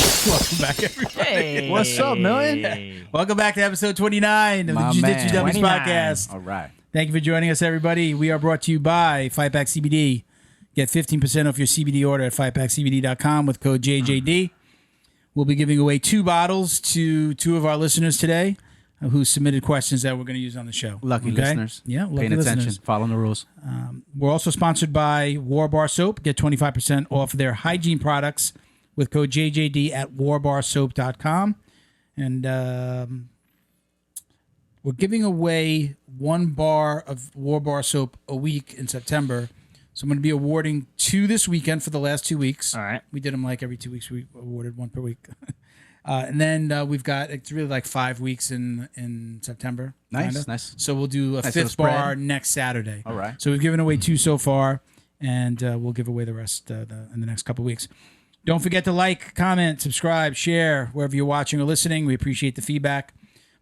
Welcome back, everybody. Hey. What's up, Million? Welcome back to episode 29 of the My Jiu Jitsu man. Dummies 29. podcast. All right. Thank you for joining us, everybody. We are brought to you by Fightback CBD. Get 15% off your CBD order at fightbackcbd.com with code JJD. We'll be giving away 2 bottles to 2 of our listeners today who submitted questions that we're going to use on the show. Lucky Okay? listeners. Yeah, lucky Paying listeners. attention. Following the rules. We're also sponsored by War Bar Soap. Get 25% off their hygiene products with code JJD at warbarsoap.com. And we're giving away 1 bar of War Bar Soap a week in September. So I'm going to be awarding 2 this weekend for the last 2 weeks. All right. We did them like every 2 weeks. We awarded 1 per week. And then we've got, it's really like 5 weeks in September. Nice, kinda. nice. So we'll do a Nice little 5th bar spread. next Saturday. All right. So we've given away 2 so far, and we'll give away the rest in the next couple weeks. Don't forget to like, comment, subscribe, share wherever you're watching or listening. We appreciate the feedback.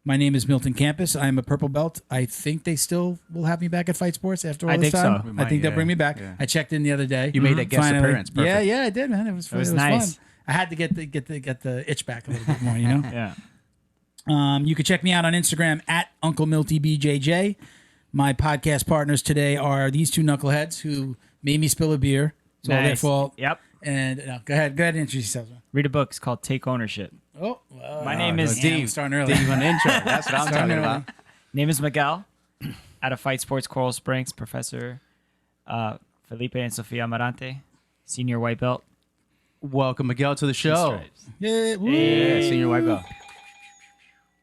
My name is Milton Campus. I am a purple belt. I think they still will have me back at Fight Sports after all I this think time. so. We I might, think they'll yeah. bring me back. Yeah. I checked in the other day. You made that guest appearance. Perfect. Yeah, I did, man. It was was fun. nice. I had to get the itch back a little bit more, you know. Yeah. You can check me out on Instagram at Uncle Milty BJJ. My podcast partners today are these 2 knuckleheads who made me spill a beer. It's all their Nice. fault. Yep. And go ahead and introduce yourself. Man. Read a book. It's called Take Ownership. Oh, My name is damn, we're starting early. Didn't even intro. That's what I'm talking about. Name is Miguel. Out of Fight Sports Coral Springs. Professor Felipe and Sofia Amarante. Senior white belt. Welcome, Miguel, to the show. Stripes. Yeah, woo. Yeah, senior white belt.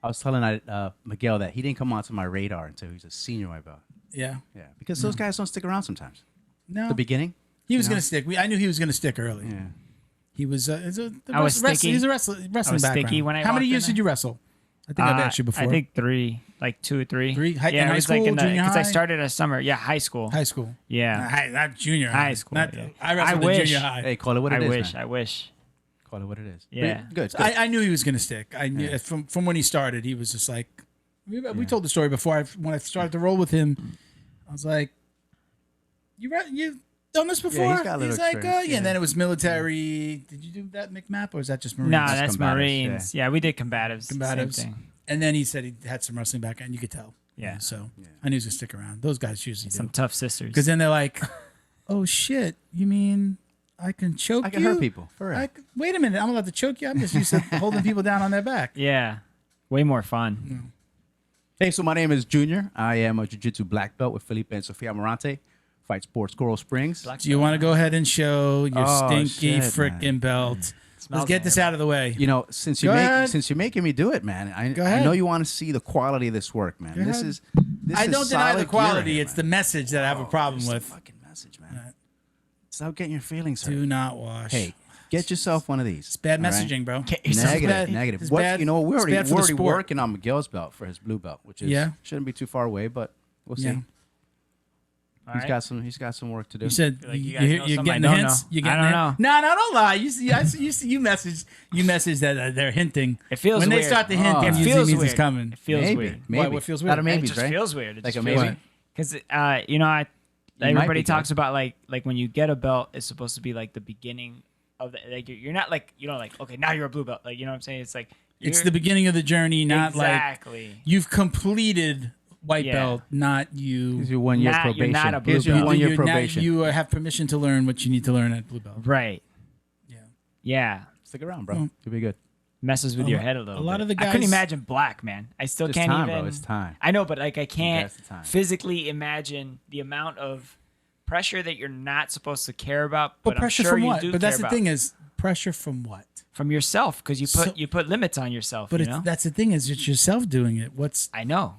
I was telling Miguel that he didn't come onto my radar until he was a senior white belt. Yeah. Yeah, because those guys don't stick around sometimes. No, The beginning. he was going to stick. I knew he was going to stick early. Yeah. He was. I was sticky. He's a wrestling was background. sticky when I How many walked years in did you wrestle? I think I've asked you before. I think 3, like 2 or 3. 3? Yeah, In it high was school, like junior because high? I started as summer. Yeah, high school. High school. Yeah. Not junior High school, Not, yeah. I wrestled I in wish. junior high. Hey, call it what it is, man. I wish. Call it what it is. Yeah. But good. It's good. I knew he was going to stick. I knew from when he started. He was just like, we told the story before. When I started to roll with him, I was like, "You've done this before?" he's got a little like, experience, yeah. yeah. And then it was military. Did you do that McMap or is that just Marines? No, that's combatives, Marines. Yeah. we did combatives. Combatives. Same thing. And then he said he had some wrestling background. You could tell. Yeah. So I knew he was going to stick around. Those guys usually Some do. tough sisters. Because then they're like, "Oh shit! You mean I can choke you? I can hurt people. For real. Wait a minute! I'm allowed to choke you? I'm just used to holding people down on their back." Yeah. Way more fun. Hey, so my name is Junior. I am a Jiu Jitsu black belt with Felipe and Sofia Amarante. Fight Sports Coral Springs. Do you want to go ahead and show your Oh, stinky shit, frickin' man. belt? Smells Let's get this out of the way. You know, since Go ahead. you're making me do it, man. Go I ahead. know you want to see the quality of this work, man. This ahead. is. I don't deny the solid quality. gear, It's man. the message that I have a problem It's the with. fucking message, man. Stop getting your feelings hurt. Do not wash. Hey, get yourself one of these. it's bad all right? messaging, bro. Negative, bad. negative. It's What bad. you know? We're It's already bad for the sport. working on Miguel's belt for his blue belt, which is Yeah. shouldn't be too far away, but we'll see. Yeah. All He's right. got some work to do. You said Like you you, guys know you're something getting I the don't hints. know. You're I getting don't the know. No, don't lie. You message that they're hinting. It feels when weird. they start to hint. Oh. It It usually feels means weird. it's coming. It feels maybe, weird. maybe. What feels A weird? lot of It maybes, just right? feels weird. It Like just a feels maybe. Because everybody be talks good. about like when you get a belt, it's supposed to be like the beginning of the like you're not like okay, now you're a blue belt, like you know what I'm saying? It's like It's you're- the beginning of the journey, not like exactly. you've completed white Yeah. belt, not you. Here's your 1 year You're probation. not a blue Here's your belt. 1 year You're not- probation. you have permission to learn what you need to learn at blue belt. Right. Yeah. Yeah. Stick around, bro. Well, You'll be good. Messes with your head a little. a lot bit. of the I couldn't guys- imagine black, man. I still It's can't time, even. bro. It's time. I know, but like I can't That's the time. physically imagine the amount of pressure that you're not supposed to care about. But But I'm pressure sure from you what? do But that's care the about. thing is pressure from what? From yourself, because So- you put limits on yourself. But you know? that's the thing is it's yourself doing it. I know.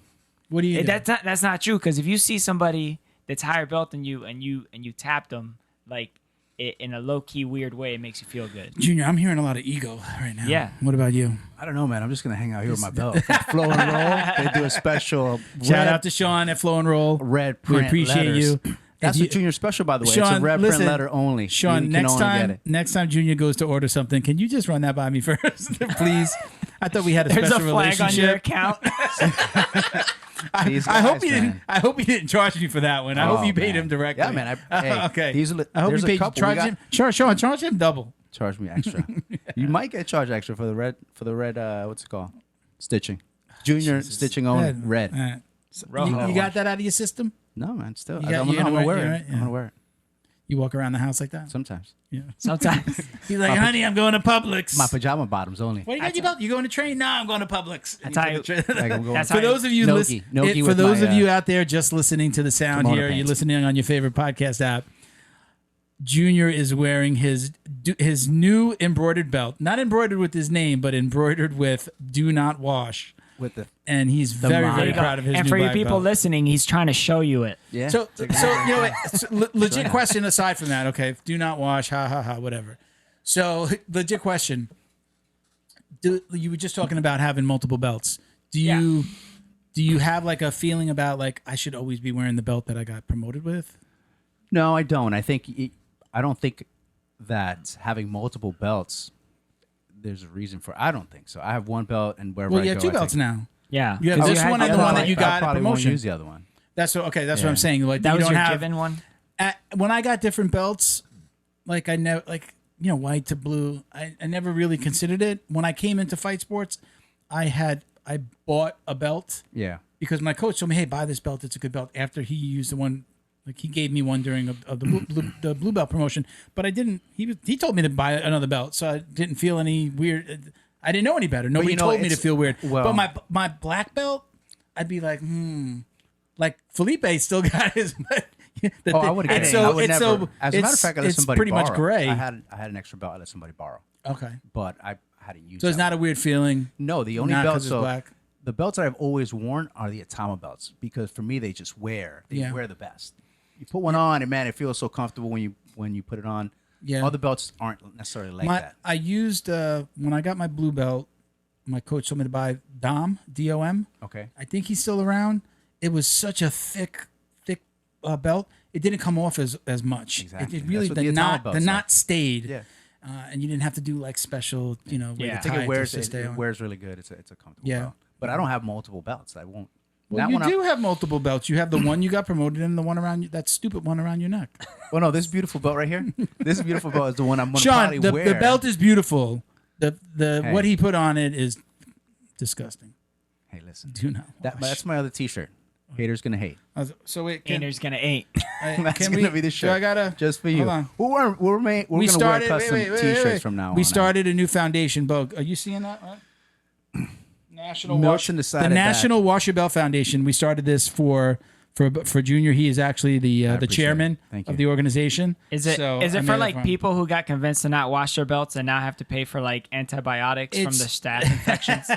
What do you? Do? That's not true. Because if you see somebody that's higher belt than you and you tap them like in a low key weird way, it makes you feel good. Junior, I'm hearing a lot of ego right now. Yeah. What about you? I don't know, man. I'm just gonna hang out here with my belt. Flow and roll. They do a special. Shout out to Sean at Flow and Roll. red We print appreciate letters. you. That's If a Junior special, by the way. it's Sean, a red listen, print letter only. Sean, you can only get it. next time Junior goes to order something, can you just run that by me first, please? I thought we had a There's a special flag on your relationship. account. These I hope guys, he didn't. man. I hope he didn't charge you for that one. I hope Oh, you paid man. him directly. Yeah, man. Hey, okay. these are, I hope there's you a paid. couple. Charge We got- him. Sean, charge him double. charge me extra. You might get charged extra for the red. What's it called? Stitching. Junior stitching on red. All right. Rojo. You got that out of your system? No, man. Still, You got- I'm you're gonna gonna wear wear- it. right? I'm gonna wear it You walk around the house like that? sometimes. Yeah. Sometimes. He's like, honey, I'm going to Publix. My pajama bottoms only. What do you got your belt? You going to train? No, I'm going to Publix. That's how you- Like I'm going. That's For how those of you Noki. Noki for with those my, of you out there just listening to the sound kimono here, you're pants. listening on your favorite podcast app. Junior is wearing his new embroidered belt, not embroidered with his name, but embroidered with "Do Not Wash," with the and he's very line. very proud of his. And new for you black people belt. listening, he's trying to show you it. yeah. So you know what? Legit question aside from that, okay? Do not wash, ha ha ha, whatever. So legit question. You were just talking about having multiple belts. Do you have like a feeling about like I should always be wearing the belt that I got promoted with? No, I don't. I don't think that having multiple belts. There's a reason for. I don't think so. I have one belt, and wherever Well, I you go, have two I belts take- now. Yeah. You have 'Cause this had one the and the other one that one. you got I at probably won't promotion. use the other one. That's what Yeah. I'm saying. Like That you was don't your have given one? when I got different belts, like I never white to blue. I never really considered it. When I came into fight sports, I bought a belt Yeah. because my coach told me, "Hey, buy this belt. It's a good belt." After he used the one, like he gave me one during the blue belt promotion, but I didn't. He told me to buy another belt, so I didn't feel any weird. I didn't know any better. Nobody told me to it's- feel weird. well- but my black belt, I'd be like, like Felipe still got his. I would get it. So I would it's never. so As a matter of fact, I let it's somebody pretty borrow. much gray. I had an extra belt I let somebody borrow, Okay, but I hadn't used. so it's that not a one. weird feeling. No, the only not 'cause belts. it's So black. the belts that I've always worn are the Atama belts because for me they just wear. They Yeah. wear the best. You put one on, and man, it feels so comfortable when you put it on. Yeah. Other belts aren't necessarily like that. I used when I got my blue belt, my coach told me to buy DOM. Okay. I think he's still around. It was such a thick belt. It didn't come off as much. Exactly. It really That's what the the Atama knot belts are. stayed. Yeah. And you didn't have to do like special, way Yeah. the I I think tie it wears to stay it on. wears really good. It's a comfortable Yeah. belt. But I don't have multiple belts. I won't. Well, Not you when do have multiple belts. You have the one you got promoted and the one around you, that stupid one around your neck. Well, no, this beautiful belt right here. This beautiful belt is the one I'm gonna Sean, probably the wear. belt is beautiful. The Hey. what he put on it is disgusting. Hey, listen. Do not wash. That's my other T-shirt. Haters gonna hate. So wait, can, Gainer's gonna eat. That's can gonna we, be the do shirt. I gotta Just for you. hold on. We're We gonna started. wear custom T-shirts from now on. We started a new foundation, Bug. Are you seeing that? Right? National Notes in the side the of that. National Wash Your Belt Foundation. We started this for Junior. He is actually the appreciate chairman it. Thank of you. the organization. Is it So is I it made for that like him. people who got convinced to not wash their belts and now have to pay for like antibiotics from the It's- staph infections?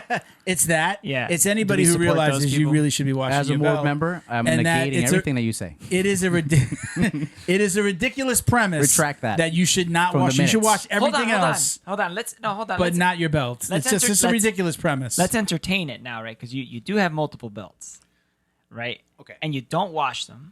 It's that. Yeah. It's anybody Do we who support those realizes you people? really should be washing As a your board belt. member, I'm And that negating it's a- everything that you say. It is it is a ridiculous premise. Retract that That you should not from the wash. You should minutes. wash everything hold on, else, Hold on. Hold on. but let's, not your belt. let's It's just enter- it's a let's- ridiculous premise. let's entertain it now, right? Because you do have multiple belts, right? Okay. And you don't wash them.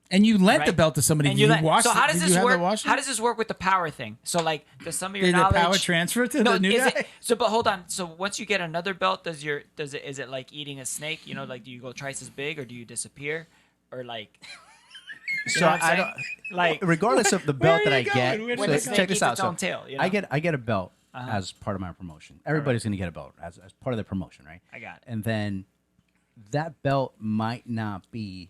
And you lent the Right? belt to somebody. And Did you let- wash so how it? does Did this you have work? to wash it? How does this work with the power thing? So like, does some of your Did the knowledge power transfer to no, the new is guy? it, so but hold on. So once you get another belt, is it like eating a snake? You know, like do you go twice as big or do you disappear? Or like you So know what I'm I saying? don't. Like Regardless of the Where belt are that I you get, going? Where when did the so snake check this eats out. its So own tail, you know? I get a belt as part of my promotion. Everybody's gonna get a belt as part of the promotion, right? I got it. And then that belt might not be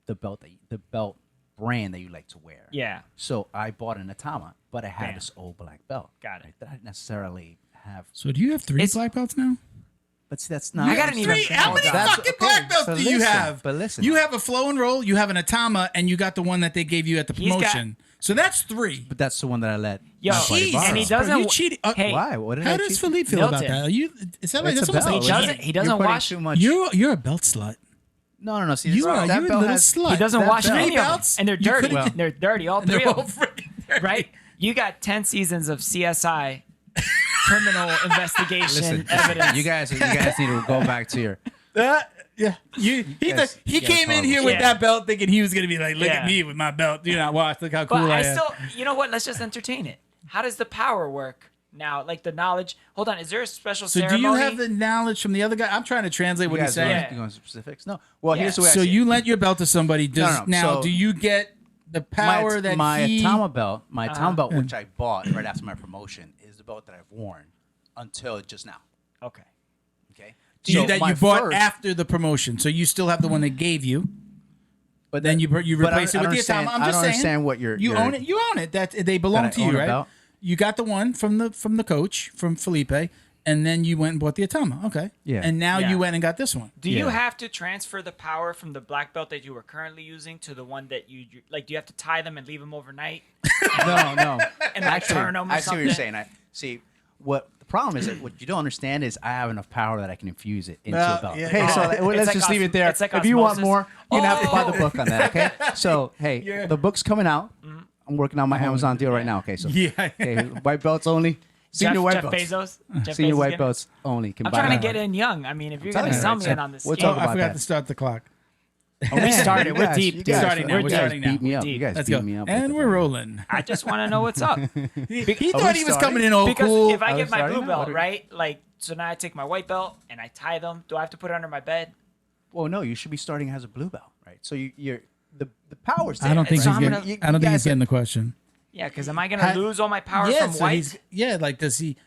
the belt brand that you like to wear. Yeah. So I bought an Atama, but I had Bam. this old black belt. Got it. Right, that I didn't necessarily have. So do you have 3 It's- black belts now? But see, that's not. I got an even- How many That's- fucking okay, black belts so do you listen, have? but listen. You have a flow and roll, you have an Atama, and you got the one that they gave you at the He's got- promotion. So that's 3. But that's the one that I let. Yo, my buddy Jeez, borrow. and he bro, doesn't. you cheated. Hey, Why? What did How I does cheat? Philippe feel about Milton. that? Are you? Is that like It's that's a almost belt. like doesn't- he doesn't You're putting wash- too much. You're a belt slut. No. See, You this- are. that You're a belt little has- slut. he doesn't That wash belt- any of them, belts? and they're You dirty. could've- They're dirty, all They're three all of them. freaking Right? You got 10 seasons of CSI criminal investigation Listen, evidence. you guys need to go back to your. Yeah, he Yes, he yes, came in horrible. here with Yeah. that belt thinking he was gonna be like, look Yeah. at me with my belt. Do not watch. Look how cool But I I am. still, you know what? Let's just entertain it. How does the power work now? Like the knowledge. Hold on. Is there a special So ceremony? do you have the knowledge from the other guy? I'm trying to translate what You he's guys saying. Yeah. going to specifics? No. Well, Yeah. here's the way. I So see it. you lent your belt to somebody. Does No. now So- do you get the power that my he Atama belt, which I bought right after my promotion, is the belt that I've worn until just now. Okay. Okay. that my you bought first- after the promotion. So you still have the one they gave you. but Then you but replace it I with don't the Atama. understand- I'm I just don't saying. understand what you're. You own it. You own it. That they belong That I to you, own a right? belt? You got the one from the coach from Felipe, and then you went and bought the Atama. Okay. Yeah. And now Yeah. you went and got this one. Do you Yeah. have to transfer the power from the black belt that you were currently using to the one that you like? Do you have to tie them and leave them overnight No. and like turn them or I see what something? you're saying. I see what the problem is. That what you don't understand is I have enough power that I can infuse it into Well, a belt. yeah. Hey, so It's let's like just leave it there. it's like If you want osmosis. more, you're gonna have to buy Oh. the book on that. Okay. So hey, Yeah. the book's coming out. I'm working on my Amazon deal right now. Okay, so Yeah. okay, white belts only. Senior white Jeff belts. Bezos. Jeff Senior Bezos white getting- belts only. Can I'm buy trying to that. get in young. I mean, if you're telling gonna you, sell right? me in on this We'll game, talk I about forgot that. to start the clock. we started. You We're guys- deep. you dude. guys- Starting now, We're we're deep. starting now. Beat me up. Deep. You guys Let's beat go. me up. And with we're that. rolling. I just want to know what's up. He Are thought we he was starting? coming in all Because cool. if I Are we get my starting blue now? belt, right? Like, so now I take my white belt and I tie them. Do I have to put it under my bed? Well, no, you should be starting as a blue belt, right? So you're the powers there. I don't think So he's I'm getting. gonna- I don't think he's guys- getting the question. Yeah, because am I gonna lose all my power from so white? like does he?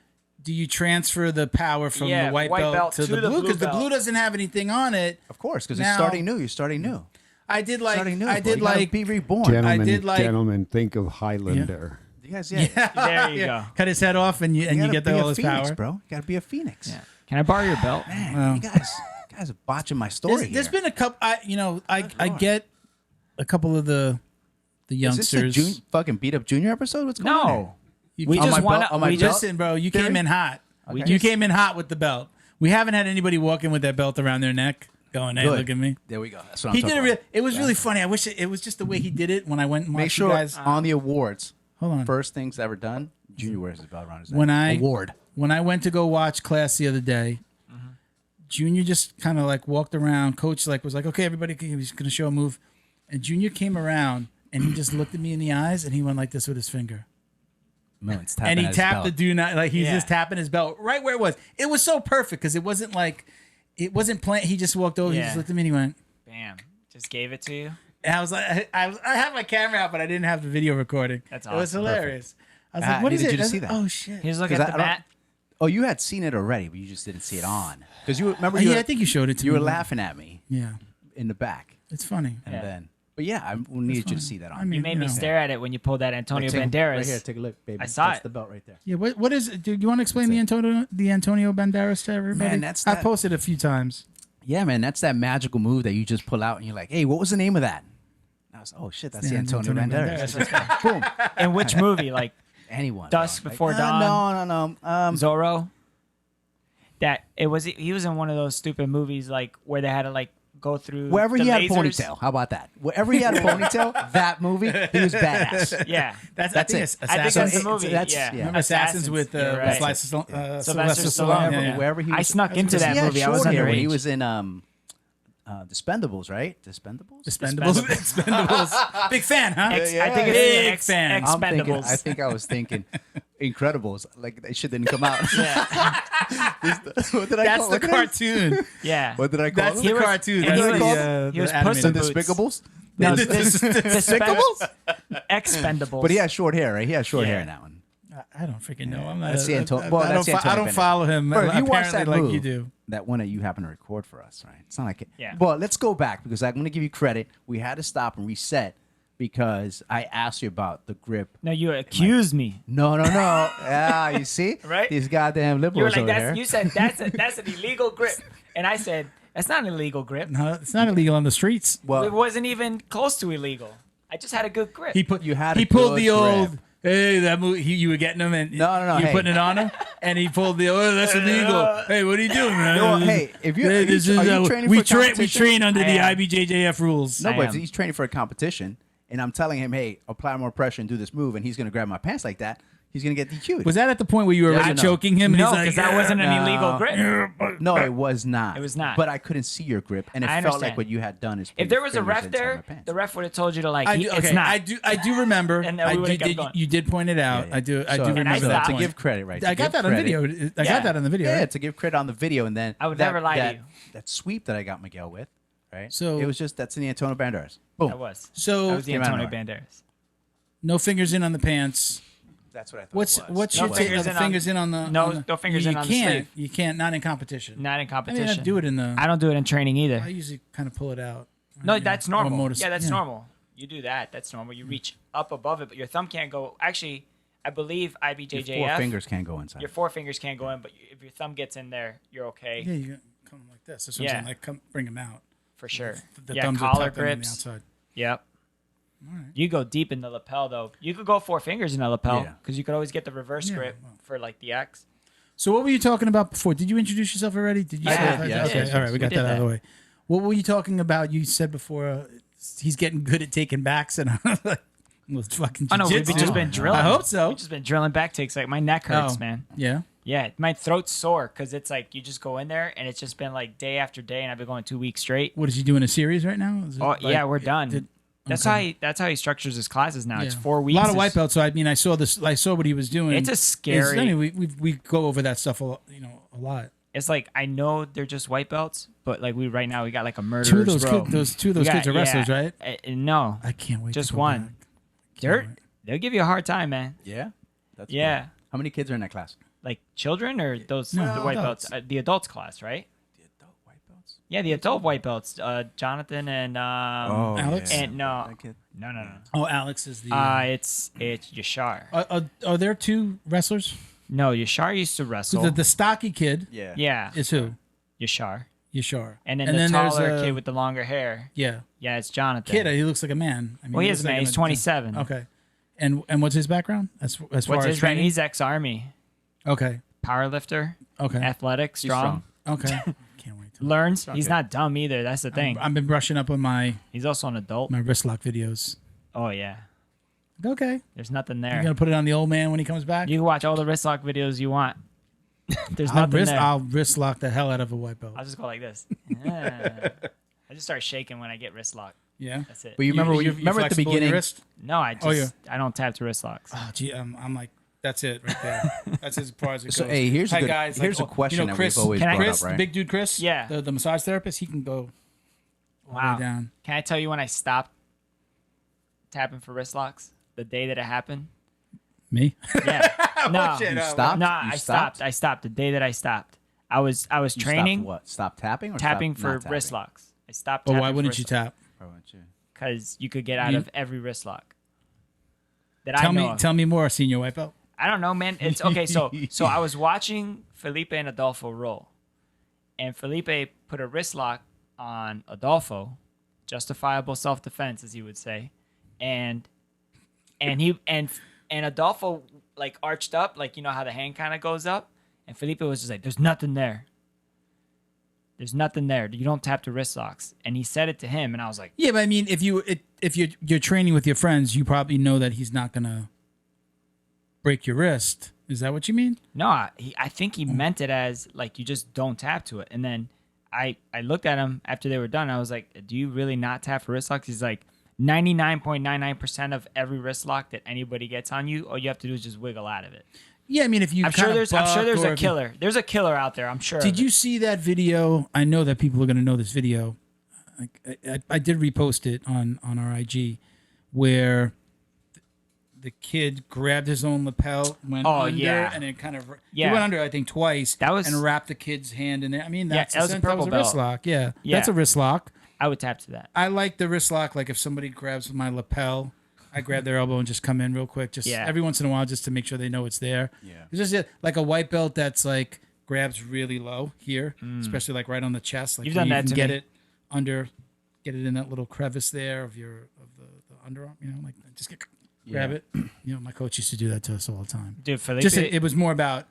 Do you transfer the power from Yeah, the white, belt to the blue? Because the blue doesn't have anything on it. Of course, because it's Now- starting new. You're starting new. I did like. Starting new. I bro. did You gotta like. be reborn. Gentlemen, did like- gentlemen, think of Highlander. You guys, There you go. Cut his head off, and you gotta get be all a his phoenix, power. bro. You gotta be a phoenix. Yeah. Can I borrow your belt? Man, Well. you guys are botching my story. There's here. been a couple. I Lord. get a couple of the Is this a youngsters. fucking beat up junior episode? What's going on? No. You We can't- just my want belt- on to. my We belt? just Listen, bro, you Theory? came in hot. We You just- came in hot with the belt. We haven't had anybody walking with that belt around their neck, going, "Hey, Good. look at me." There we go. That's what I'm He talking did it. about. It was really funny. I wish it was just the way he did it when I went and watched Make sure you guys. on the awards, Hold on. first things ever done, Junior wears his belt around his neck. When I award. when I went to go watch class the other day, Junior just kind of like walked around. Coach was like, "Okay, everybody," he was going to show a move, and Junior came around and he just looked at me in the eyes and he went like this with his finger. No, it's tapping And he at his tapped the belt. do not, like he's Yeah. just tapping his belt right where it was. It was so perfect because it wasn't playing. He just walked over. He Yeah. just looked at me and he went. Bam. Just gave it to you. And I was like, I had my camera out, but I didn't have the video recording. That's It was awesome. hilarious. I was Ah, like, what is needed it? you to I see was- that. Oh shit. He was looking 'Cause at I the don't- mat. Oh, you had seen it already, but you just didn't see it on. Because you remember Yeah, you I think you showed it to you me. were laughing at me Yeah, in the back. it's funny. And Yeah. then, but yeah, I needed you to see that on. I mean, You made me know. stare at it when you pulled that Antonio Banderas. Right here, take a look, baby. I saw That's it. the belt right there. Yeah, what is it? Do you want to explain That's the Antonio Banderas to everybody? Man, that's I that- posted a few times. Yeah, man, that's that magical move that you just pull out and you're like, hey, what was the name of that? And I was, oh shit, that's Yeah, the Antonio Antonio Banderas. Boom. In which movie? Like Anyone. Dusk bro. Before Dawn? No. Zorro? That it was. He was in one of those stupid movies like where they had to like go through Wherever the he had a lasers. ponytail. How about that? Wherever he had a ponytail, that movie, he was badass. Yeah. That's That's I think it. it's I think that's Assassins. the movie. that's- yeah. yeah. Remember Assassins with You're right. Sylvester Sylvester Stallone? Stallone. Yeah, yeah. Wherever he I was, snuck into because that he had movie. I was short hair when he underage. was in Dispendables, right? Dispendables? Expendables. Expendables. Big fan, huh? I think Big it's fan. I think I was thinking Incredibles. Like that shit didn't come out. Yeah. What did I That's call the it? cartoon. Yeah. What did I call That's it? the He was- cartoon. and he That's was- he was the Puss The in animated. Boots. Despicables? No, Despicables? Expendables. But he had short hair, right? He had short Yeah. hair in that one. I don't freaking know. I'm not. That's the Anto- I well, don't that's the I Antonio don't Banderas. follow him Bro, if you watch apparently that like move, you do. that one that you happen to record for us, right? It's not like it. Yeah. Well, let's go back because I'm going to give you credit. We had to stop and reset because I asked you about the grip. No, you accused me. No. Yeah, you see? Right? These goddamn You were liberals like, over there. you said that's an illegal grip, and I said that's not an illegal grip. No, it's not illegal on the streets. It Well, wasn't even close to illegal. I just had a good grip. He put. You had He a pulled good the old. grip. Hey, that movie. You were getting him, and No, you hey. putting it on him, and he pulled the. Oh, that's illegal. Hey, what are you doing, man? No, hey, if you- Hey, are you- this is, are you training for we a train. We competition? train under I the am. IBJJF rules. no, I but am. he's training for a competition, and I'm telling him, hey, apply more pressure and do this move, and he's going to grab my pants like that. He's going to get DQ'd. Was that at the point where you were Yes already or no? choking him? And no, he's like, because that wasn't an illegal grip. No, it was not. It was not. But I couldn't see your grip, and it I felt understand. like what you had done is. put If there your was a fingers ref inside my there, pants. the ref would have told you to like. I do, it's okay, not. I do remember. And then we would've kept did, going. you did point it out. Yeah, yeah. I do So- remember And I that stopped. to point. give credit, right? I to got give that on credit. video. I Yeah. got that on the video. Yeah, right? to give credit on the video, and then I would that- never lie to that- you. That sweep that I got Miguel with, right? So- it was just that's in the Antonio Banderas. Boom. That was So the Came out Antonio of Banderas. no fingers in on the pants. That's what I thought. What's No your take? fingers The in on- fingers in on the no fingers you in on the can't, sleeve. You can't. Not in competition. Not in I mean, competition. I do it in the. I don't do it in training either. I usually kind of pull it out. No, Yeah. that's Or normal. motor- Yeah, that's normal. You do that. That's normal. Mm. You reach up above it, but your thumb can't go. Actually, I believe Your IBJJF. 4 fingers can't go inside. Your 4 fingers can't go in, but if your thumb gets in there, you're okay Yeah, you come like this. That's what Yeah. I'm saying. Like, come bring them out. for sure. The Yeah, thumbs are collar tucked in on the grips. outside. Yep. All right. You go deep in the lapel though. You could go 4 fingers in a lapel Yeah. because you could always get the reverse Yeah, grip well. for like the X. So what were you talking about before? Did you introduce yourself already? Did you? Yeah, say that? yeah, Okay. yeah. All right. We got did that out of that. the way. What were you talking about? You said before he's getting good at taking backs, and I was like, well, it's fucking Oh no, we've jiu-jitsu. just been drilling. I hope so. We've just been drilling back takes. Like my neck hurts, Oh. man. Yeah. Yeah, my throat's sore because it's like you just go in there and it's just been like day after day, and I've been going 2 weeks straight. What is he doing? A series right now? Is it Oh like- yeah, we're done. That's okay. how he structures his classes now. It's Yeah. 4 weeks. A lot of It's- white belts. So I mean, I saw this. I saw what he was doing. It's a scary. I mean, we go over that stuff a lot. A lot. It's like I know they're just white belts, but like right now we got like a murderer's Two of those row. kids. Two of We those kids got- are wrestlers, yeah. right? No, I can't wait. just to go one. back. They're wait. they'll give you a hard time, man. Yeah. That's Yeah. cool. How many kids are in that class? Like children or those No, the white adults. belts, the adults class, right? The adult white belts. Yeah, the adult white belts. Jonathan and Alex? and no, That kid. no. Oh, Alex is the. It's Yashar. Are there two wrestlers? No, Yashar used to wrestle. The stocky kid Yeah. Yeah, is who? Yashar. Yashar. And then the there's taller a- kid with the longer hair. Yeah. Yeah, it's Jonathan. Kid, he looks like a man. I mean, Well, he is looks a man. like He's 27. Okay. And what's his background? As far What's as his rank? training? He's ex-army, Okay. powerlifter, Okay. athletic, strong. Okay. Can't wait to Learns. He's good. not dumb either. That's the thing. I've been brushing up on my He's also an adult. wrist lock videos. Oh yeah. Okay. There's nothing You're there. gonna put it on the old man when he comes back. You can watch all the wrist lock videos you want. There's nothing there. I'll wrist lock the hell out of a white belt. I'll just go like this. Yeah. I just start shaking when I get wrist lock. Yeah. That's it. But you remember, you remember at the flexible in your beginning? wrist? No, I just Oh, yeah. I don't tap to wrist locks. Oh, gee, I'm like, that's it right there. That's as far as it goes. So, hey, here's a Hi, good- guys. here's a question that we've always brought Chris, up, right? the big dude Chris, Yeah. the massage therapist, he can go all the Wow. way down. Can I tell you when I stopped tapping for wrist locks? The day that it happened? Me? Yeah. No. You stopped? No, You I stopped. I stopped the day that I stopped. I was You stopped training, what? Stop tapping or tapping stop for not tapping? wrist locks. I stopped But tapping why for wouldn't wrist you tap? Why wouldn't you? Because you could get out You- of every wrist lock. That Tell I know me, of. tell me more, senior white belt. I don't know, man. It's okay. So I was watching Felipe and Adolfo roll, and Felipe put a wrist lock on Adolfo, justifiable self-defense, as he would say, and Adolfo like arched up, like you know how the hand kind of goes up, and Felipe was just like, "There's nothing there. There's nothing there. You don't tap the wrist locks." And he said it to him, and I was like, Yeah, but I mean, if you're training with your friends, you probably know that he's not gonna break your wrist. Is that what you mean? No, I think he meant it as like you just don't tap to it. And then I looked at him after they were done. I was like, "Do you really not tap for wrist locks?" He's like, 99.99% of every wrist lock that anybody gets on you, all you have to do is just wiggle out of it. Yeah, I mean, if you I'm sure there's or a killer. There's a killer out there. I'm sure. Did you see that video? I know that people are going to know this video. I did repost it on our IG, where the kid grabbed his own lapel, went under, yeah. and then kind of Yeah. he went under, I think, twice. That was- and wrapped the kid's hand in there. I mean, Yeah, that's that was a purple that was a wrist belt. lock. Yeah, Yeah. that's a wrist lock. I would tap to that. I like the wrist lock. Like if somebody grabs my lapel, I grab their elbow and just come in real quick, just Yeah. every once in a while, just to make sure they know it's there. Yeah. It's just like a white belt that's like grabs really low here, especially like right on the chest. Like You've where done you that can to get me. it under, get it in that little crevice there of the underarm. You know, like just grab it. You know, my coach used to do that to us all the time. Dude, Felipe, Just it was more about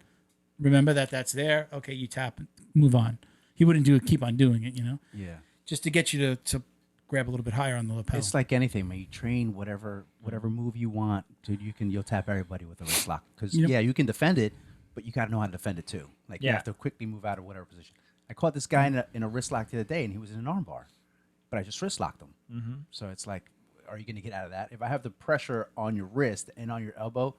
remember that's there. Okay, you tap, move on. He wouldn't keep on doing it. You know, Yeah. just to get you to grab a little bit higher on the lapel. It's like anything, man. You train whatever move you want, dude. You'll tap everybody with a wrist lock because You know- you can defend it, but you got to know how to defend it too. Like you Yeah. have to quickly move out of whatever position. I caught this guy in a wrist lock the other day, and he was in an arm bar, but I just wrist locked him. Mm-hmm. So it's like, are you going to get out of that? If I have the pressure on your wrist and on your elbow,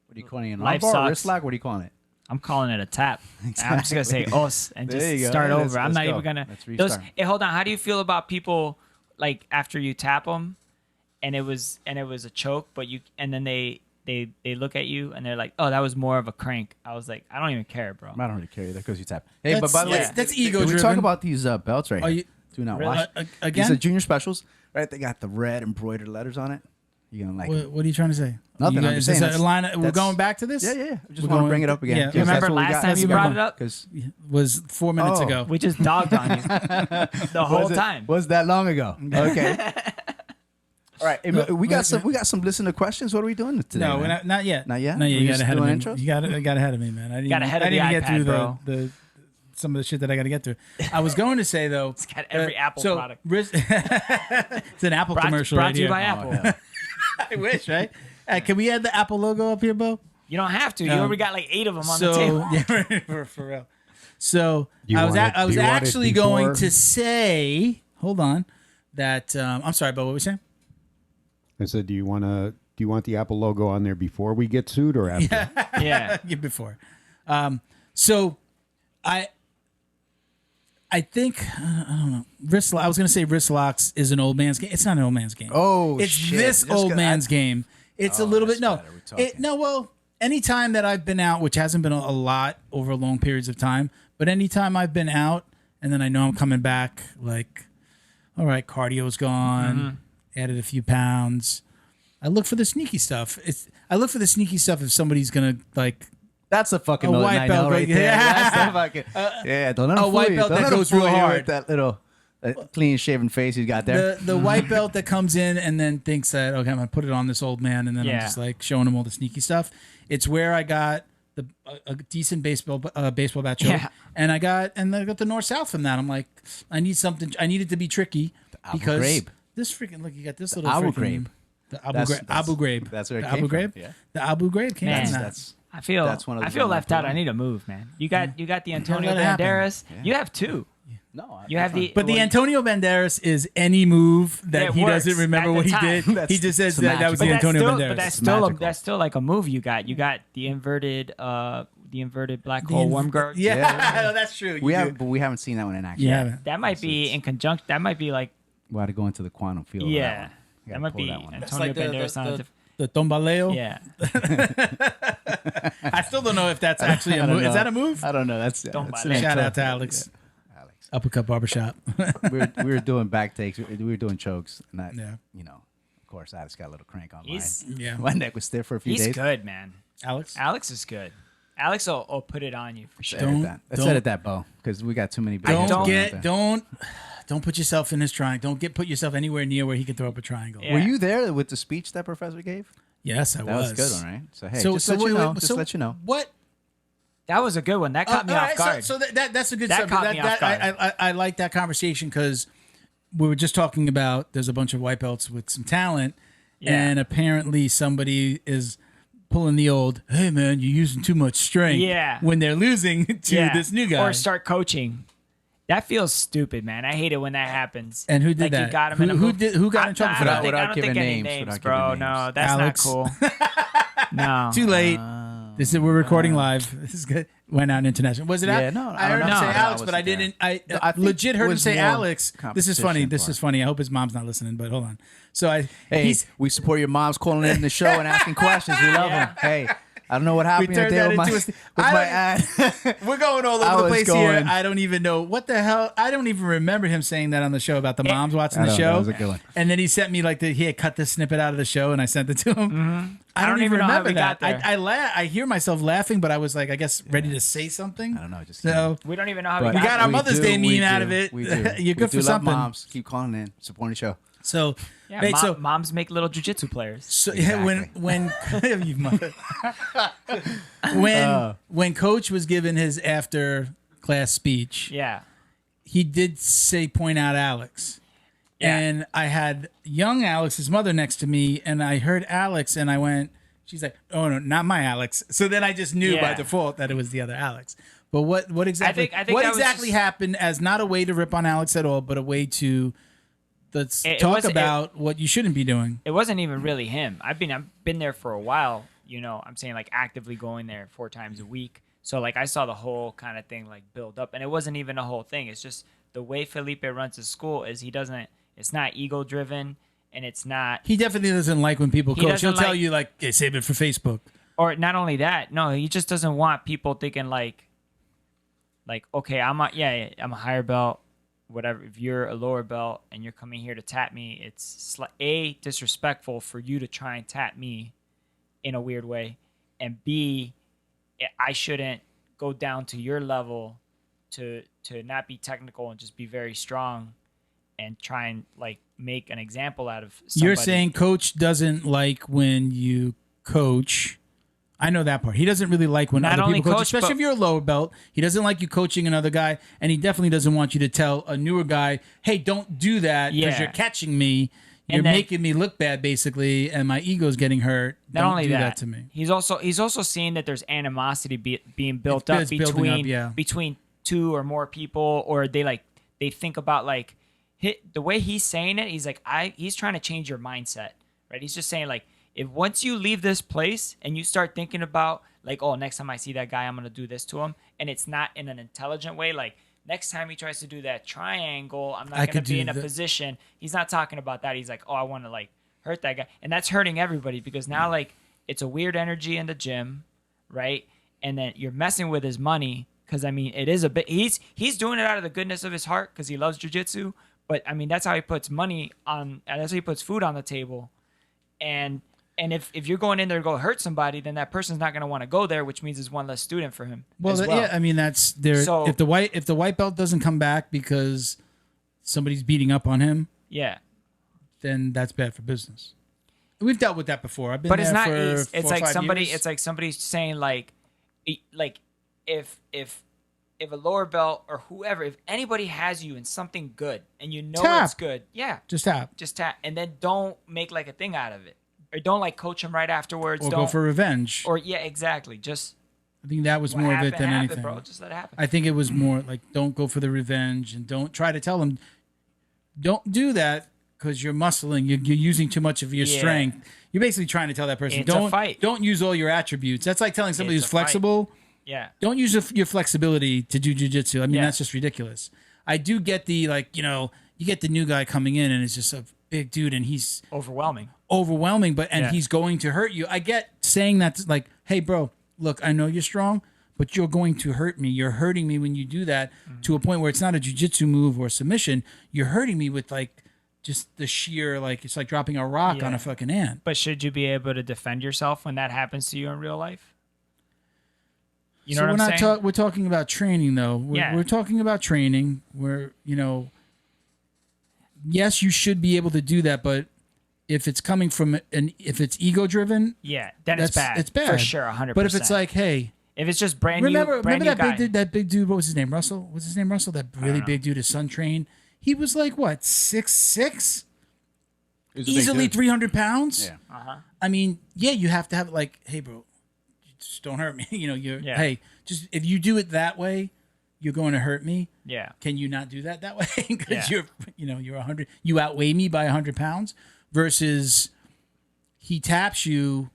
what are you calling it? An arm Life bar, or sucks. wrist lock? What are you calling it? I'm calling it a tap. I'm just gonna say os and There you just go. start Yeah, over. I'm let's not go. even gonna. Let's Those. restart. Hey, hold on. How do you feel about people like after you tap them, and it was a choke, but and then they look at you and they're like, oh, that was more of a crank. I was like, I don't even care, bro. I don't really care either because you tap. Hey, but by the way, that's did we ego-driven. talk about these belts right Are here? you- Do not Really? watch. Again? These are junior specials, right? They got the red embroidered letters on it. You gonna like? What are you trying to say? Nothing, You I'm guys- just saying is that a line? We're that's- going back to this. Yeah, yeah. I just We're want to going- bring it up again. yeah. Because Remember that's what we last got. time That's you what we brought got. it up? 'Cause Was 4 minutes Oh. ago. We just dogged on you the whole time. was that long ago? Okay. All right, we got some listener questions. What are we doing today? No, man? not yet. Not yet? Not yet. We You just got ahead of me. doing intros? You got ahead of me, man. I didn't Got ahead of I didn't the even get iPad, through bro. the some of the shit that I got to get through. I was going to say though, it's got every Apple product. It's an Apple commercial brought right to you here. by Oh, Apple. hell. I wish, right? Can we add the Apple logo up here, Bo? You don't have to. You already got like 8 of them on so the table. yeah, for real. So You I was want it- I was you want it actually going before? to say, hold on, that I'm sorry, Bo. What were we saying? I said, do you want the Apple logo on there before we get sued or after? Yeah. Yeah, before. So I think I don't know. I was going to say wrist locks is an old man's game. It's not an old man's game. Oh, it's shit. this Just old gonna- man's game. It's a little bit that's better. We're talking. no. Well, anytime that I've been out, which hasn't been a lot over long periods of time, but anytime I've been out and then I know I'm coming back, like, all right, cardio's gone, added a few pounds. I look for the sneaky stuff. I look for the sneaky stuff if somebody's gonna like That's a fucking A Northern white belt, right there. yeah. That's the fucking yeah. Don't let him a fool white you. belt Don't that let him goes fool real you hard. with that little clean shaven face he's got there. the white belt that comes in and then thinks that, okay, I'm gonna put it on this old man, and then I'm Yeah. just like showing him all the sneaky stuff. It's where I got a decent baseball bat choke, Yeah. and I got the north south from that. I'm like, I need something. I need it to be tricky Abu because Ghraib. this freaking look. You got this little Abu freaking Ghraib. the Abu That's- Ghraib. that's- Abu Ghraib. that's where it the came Abu from, Ghraib. yeah. The Abu Ghraib came Man. from that. That's I feel That's one of the I feel ones I left put out. I on. need a move, man. You got the Antonio let it happen. Banderas. You have 2. no. You have the But the Antonio Banderas is any move that It he works doesn't remember at what the he time. did. He just says it's that was magical. the Antonio still, Banderas. but It's magical. that's still like a move you got. You got the inverted black hole worm guard. Yeah, Yeah. that's true. We You haven't, do. but we haven't seen that one in action. You yet. haven't. That might be in conjunction. That might be like We had to go into the quantum field. of yeah. that, one. You That gotta might pull be that one. Antonio Banderas. on a diff- The tombaleo. yeah. I still don't know if that's actually a I don't move. Is know. that a move? I don't know. That's Don't that's buy an that. Shout intro. out to Alex. Alex. Uppercut Barbershop. we were doing back takes. We were doing chokes. And that, Yeah. you know, of course, Alex got a little crank on He's mine. Yeah. My neck was stiff for a few he's days. good, man. Alex. Alex is good. Alex will put it on you for sure. Don't- Let's edit that, Bo, because we got too many. big Don't hands going get out there. don't put yourself in his triangle. Don't put yourself anywhere near where he can throw up a triangle. Yeah. Were you there with the speech that professor gave? Yes, I That was was. a good one, right? So hey, So, just so let wait, you know. wait, Just so let you know. What? That was a good one. That caught me all off right, guard. So that's a good That subject. caught me off guard. I like that conversation because we were just talking about there's a bunch of white belts with some talent, Yeah. and apparently somebody is pulling the old, hey man, you're using too much strength. Yeah. When they're losing to Yeah. this new guy. Or start coaching. That feels stupid, man. I hate it when that happens. And who did like that? You got him in a Who move. did- who got in trouble for that? I don't Without think giving any names, names, without bro. giving No, names. that's Alex. not cool. No. Too late. This is we're recording live. This is good. Went out international. Was it? Yeah, Al- no, I heard him no, say no, Alex, I but I wasn't there. didn't. I I think legit heard it him was say more Alex. This is funny. competition This for is it. funny. I hope his mom's not listening. But hold on. So Hey, we support your moms calling in the show and asking questions. We love them. Hey, I don't know what happened turned today that with my, into with I my don't- ad. we're going all I over the was place here. going- I don't even know what the hell. I don't even remember him saying that on the show about the moms watching the I know, show. that was a good one. And then he sent me like he had cut this snippet out of the show, and I sent it to him. I don't even know how remember we that. got there. I hear myself laughing, but I was like, I guess ready to say something. I don't know. Just So We don't even know how But we we got our we Mother's do, Day we meme out do, of it. We do. You're good we for do love something. moms. Keep calling in, supporting the show. So, Yeah, hey, so moms make little jujitsu players. So yeah, when you mother. when Coach was given his after class speech, Yeah. he did point out Alex. Yeah. And I had young Alex's mother next to me, and I heard Alex, and I went, she's like, oh no, not my Alex. So then I just knew by Yeah. default that it was the other Alex. But what exactly I think what that was exactly just- happened as not a way to rip on Alex at all, but a way to let's It talk wasn't- about what you shouldn't be doing. It wasn't even really him. I've been there for a while. You know, I'm saying like actively going there 4 times a week. So like I saw the whole kind of thing like build up, and it wasn't even a whole thing. It's just the way Felipe runs his school is he doesn't. It's not ego driven, and it's not. He definitely doesn't like when people coach. He'll doesn't tell like- you like, hey, save it for Facebook. Or not only that, no, he just doesn't want people thinking like okay, I'm a higher belt, whatever. If you're a lower belt and you're coming here to tap me, it's disrespectful for you to try and tap me in a weird way, and B, I shouldn't go down to your level to not be technical and just be very strong and try and like make an example out of somebody. You're saying coach doesn't like when you coach. I know that part. He doesn't really like when Not other only people coach, coach, especially but- if you're a lower belt. He doesn't like you coaching another guy, and he definitely doesn't want you to tell a newer guy, hey, don't do that because Yeah. you're catching me. You're And then- making me look bad, basically, and my ego's getting hurt. Not Don't only do that, to me. he's also seeing that there's animosity being built up It's building between up, yeah. between two or more people, or they think about like the way he's saying it. He's like he's trying to change your mindset, right? He's just saying like if once you leave this place and you start thinking about like, oh, next time I see that guy, I'm gonna do this to him, and it's not in an intelligent way, like. Next time he tries to do that triangle, I'm not I going could to be do in a the- position. He's not talking about that. He's like, oh, I want to like hurt that guy. And that's hurting everybody because now like it's a weird energy in the gym, right? And then you're messing with his money because I mean, it is a bit, he's doing it out of the goodness of his heart because he loves jiu-jitsu. But I mean, that's how he puts money on, that's how he puts food on the table. And if you're going in there to go hurt somebody, then that person's not going to want to go there, which means it's one less student for him. Well, as well. yeah, I mean that's there. So- if the white belt doesn't come back because somebody's beating up on him, Yeah. then that's bad for business. We've dealt with that before. I've been But there it's not for easy. It's 4 or like 5 somebody. years. It's like somebody saying like if a lower belt or whoever, if anybody has you in something good and you know Tap. it's good, yeah, just tap just tap, and then don't make like a thing out of it, or don't like coach him right afterwards. or don't go for revenge. or yeah, exactly. Just I think that was what more of happened, it than happened, anything. bro. Just let it happen. I think it was more like don't go for the revenge and don't try to tell him don't do that because you're muscling. You're using too much of your Yeah. strength. You're basically trying to tell that person It's a fight. don't use all your attributes. That's like telling somebody It's who's a fight. flexible. Yeah. Don't use your flexibility to do jujitsu. I mean, Yeah. that's just ridiculous. I do get the like, you get the new guy coming in and it's just a big dude and he's Overwhelming. overwhelming, but Yeah. he's going to hurt you. I get saying that like, hey, bro, look, I know you're strong, but you're going to hurt me. You're hurting me when you do that to a point where it's not a jujitsu move or submission. You're hurting me with like just the sheer like it's like dropping a rock on Yeah. a fucking ant. But should you be able to defend yourself when that happens to you in real life? You know So what I'm saying? we're talking about training though. Yeah. We're talking about training where, yes, you should be able to do that, but if it's coming from if it's ego driven, Yeah, then it's bad. It's bad for sure, 100%. But if it's like, hey, if it's just brand remember new that guy. that big dude? What was his name? Russell? What's his name? Russell? That really big dude, his son trained. He was like what 6'6", He was a big easily dude. 300 pounds. Yeah. I mean, yeah, you have to have like, hey, bro, just don't hurt me. Yeah. Hey, just if you do it that way, you're going to hurt me. Yeah. Can you not do that way? Because Yeah. you're 100. You outweigh me by 100 pounds. Versus, he taps you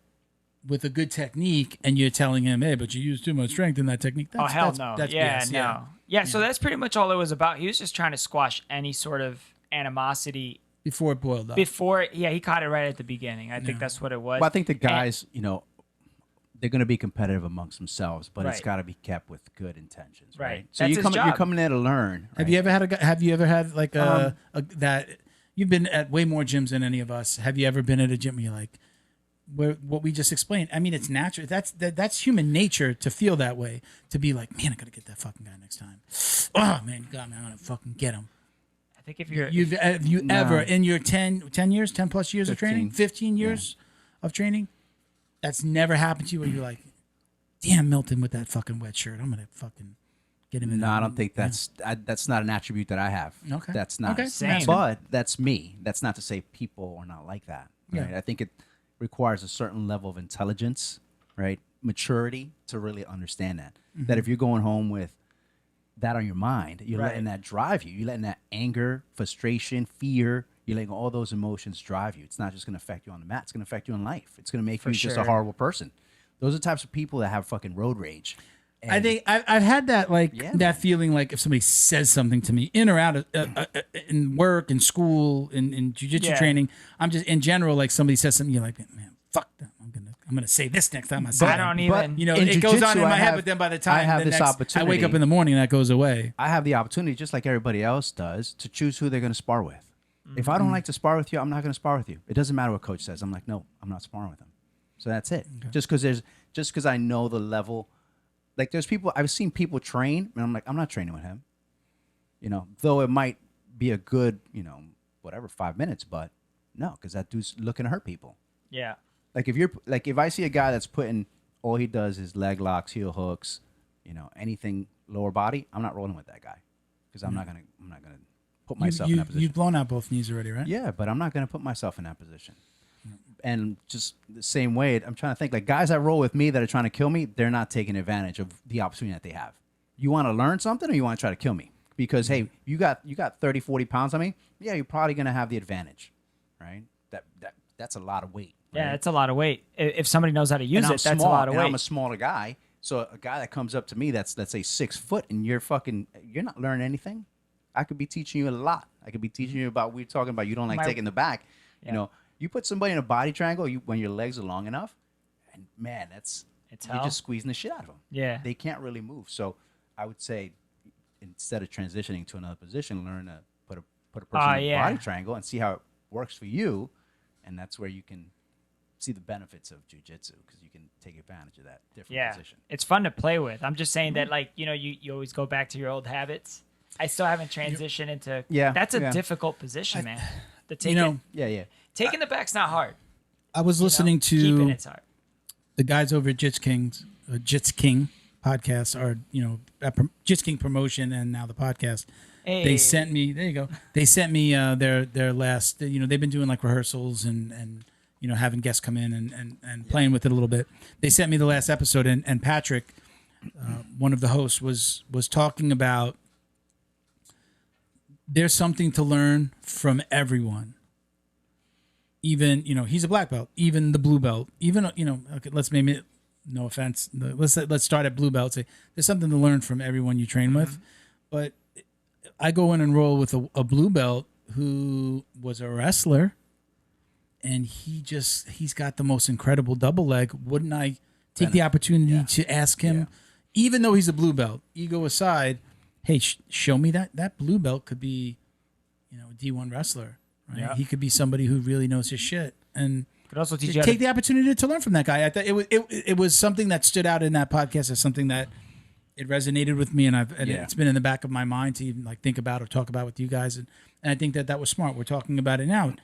with a good technique, and you're telling him, "Hey, but you use too much strength in that technique." Oh hell no! That's Yeah, BS, no. Yeah, so that's pretty much all it was about. He was just trying to squash any sort of animosity Before it boiled up. before. Yeah, he caught it right at the beginning. I think that's what it was. Well, I think the guys, they're going to be competitive amongst themselves, but it's Right. got to be kept with good intentions, right? Right. So That's you're his you're job. coming there to learn. Have right? you ever had Have you ever had like a that? You've been at way more gyms than any of us. Have you ever been at a gym where you're like, what we just explained? I mean, it's natural. That's human nature to feel that way. To be like, man, I gotta get that fucking guy next time. Oh man, God, man, I'm gonna fucking get him. I think if you're Have you No. ever in your 10 years, 10 plus years of training, 15. 15 years of training, that's never happened to you where you're like, damn, Milton with that fucking wet shirt, I'm gonna fucking get him in. No, there. I don't think that's not an attribute that I have. Okay. That's not. Okay. Same. But that's me. That's not to say people are not like that. Right? Yeah. I think it requires a certain level of intelligence, right? Maturity to really understand that. Mm-hmm. That if you're going home with that on your mind, you're Right. letting that drive you. You're letting that anger, frustration, fear, you're letting all those emotions drive you. It's not just going to affect you on the mat. It's going to affect you in life. It's going to make you just a sure. horrible person. Those are the types of people that have fucking road rage. I think I've had that that feeling like if somebody says something to me in or out of in work, in school, in jiu-jitsu training, I'm just in general like somebody says something, you're like, man, fuck that. I'm gonna say this next time I say I don't even. it goes on in my head, but then by the time I wake up in the morning, that goes away. I have the opportunity, just like everybody else does, to choose who they're going to spar with. If I don't like to spar with you, I'm not going to spar with you. It doesn't matter what coach says. I'm like, no, I'm not sparring with him. So that's it. Okay. Just because I know the level. Like there's people, I've seen people train, and I'm like, I'm not training with him. Though it might be a good, 5 minutes, but no, because that dude's looking to hurt people. Yeah. Like if I see a guy that's putting all he does is leg locks, heel hooks, anything lower body, I'm not rolling with that guy because I'm not gonna put myself in that position. You've blown out both knees already, right? Yeah, but I'm not gonna put myself in that position. And just the same way, I'm trying to think like guys that roll with me that are trying to kill me, they're not taking advantage of the opportunity that they have. You want to learn something or you want to try to kill me? Because hey, you got 30, 40 pounds on me. Yeah, you're probably gonna have the advantage, right? That's a lot of weight. Right? Yeah, it's a lot of weight. If somebody knows how to use it, that's a lot of weight. I'm a smaller guy, so a guy that comes up to me that's let's say 6 foot, and you're not learning anything. I could be teaching you a lot. I could be teaching you about we're talking about. You don't like taking the back. Yeah. You put somebody in a body triangle. When your legs are long enough, and man, you're just squeezing the shit out of them. Yeah, they can't really move. So I would say instead of transitioning to another position, learn to put a person in a body triangle and see how it works for you, and that's where you can see the benefits of jiu-jitsu because you can take advantage of that different position. It's fun to play with. I'm just saying that you always go back to your old habits. I still haven't transitioned into that's a difficult position, man. Taking the back's not hard. I was listening to keeping it's hard. The guys over at Jits King podcast are Jits King promotion and now the podcast. Hey. They sent me they sent me their last they've been doing like rehearsals and having guests come in and playing with it a little bit. They sent me the last episode, and Patrick, one of the hosts, was talking about there's something to learn from everyone. Even he's a black belt, even the blue belt, even okay, let's maybe no offense, let's start at blue belt. Say there's something to learn from everyone you train with, but I go in and roll with a blue belt who was a wrestler. And he's got the most incredible double leg. Wouldn't I take the opportunity to ask him, even though he's a blue belt, ego aside, hey, show me that blue belt could be, a D1 wrestler. Right? Yeah. He could be somebody who really knows his shit. And could also teach you take the opportunity to learn from that guy. I thought it was something that stood out in that podcast as something that it resonated with me, and it's been in the back of my mind to even think about or talk about with you guys. And I think that was smart. We're talking about it now.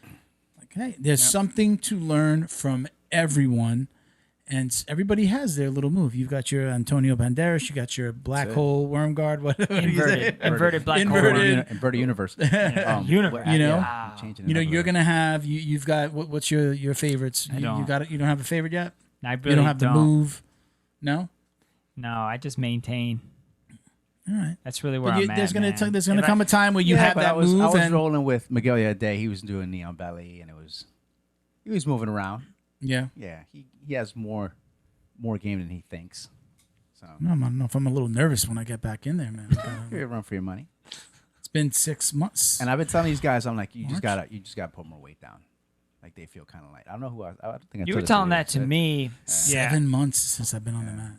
Hey, there's something to learn from everyone, and everybody has their little move. You've got your Antonio Banderas, you got your black hole worm guard, whatever. Inverted black hole. Inverted universe. Universe. You're gonna have you've got what's your favorites? You don't have a favorite yet? I really you don't have the move. No, I just maintain. All right, that's really where I'm at. There's gonna come a time where you have that move. I was rolling with Miguel the other day. He was doing knee on belly, and he was moving around. Yeah. He has more game than he thinks. So I don't know if I'm a little nervous when I get back in there, man. You're run for your money. It's been 6 months, and I've been telling these guys, I'm like, you just gotta put more weight down. Like they feel kind of light. I don't know who I don't think you were telling that to me. 7 months since I've been on the mat.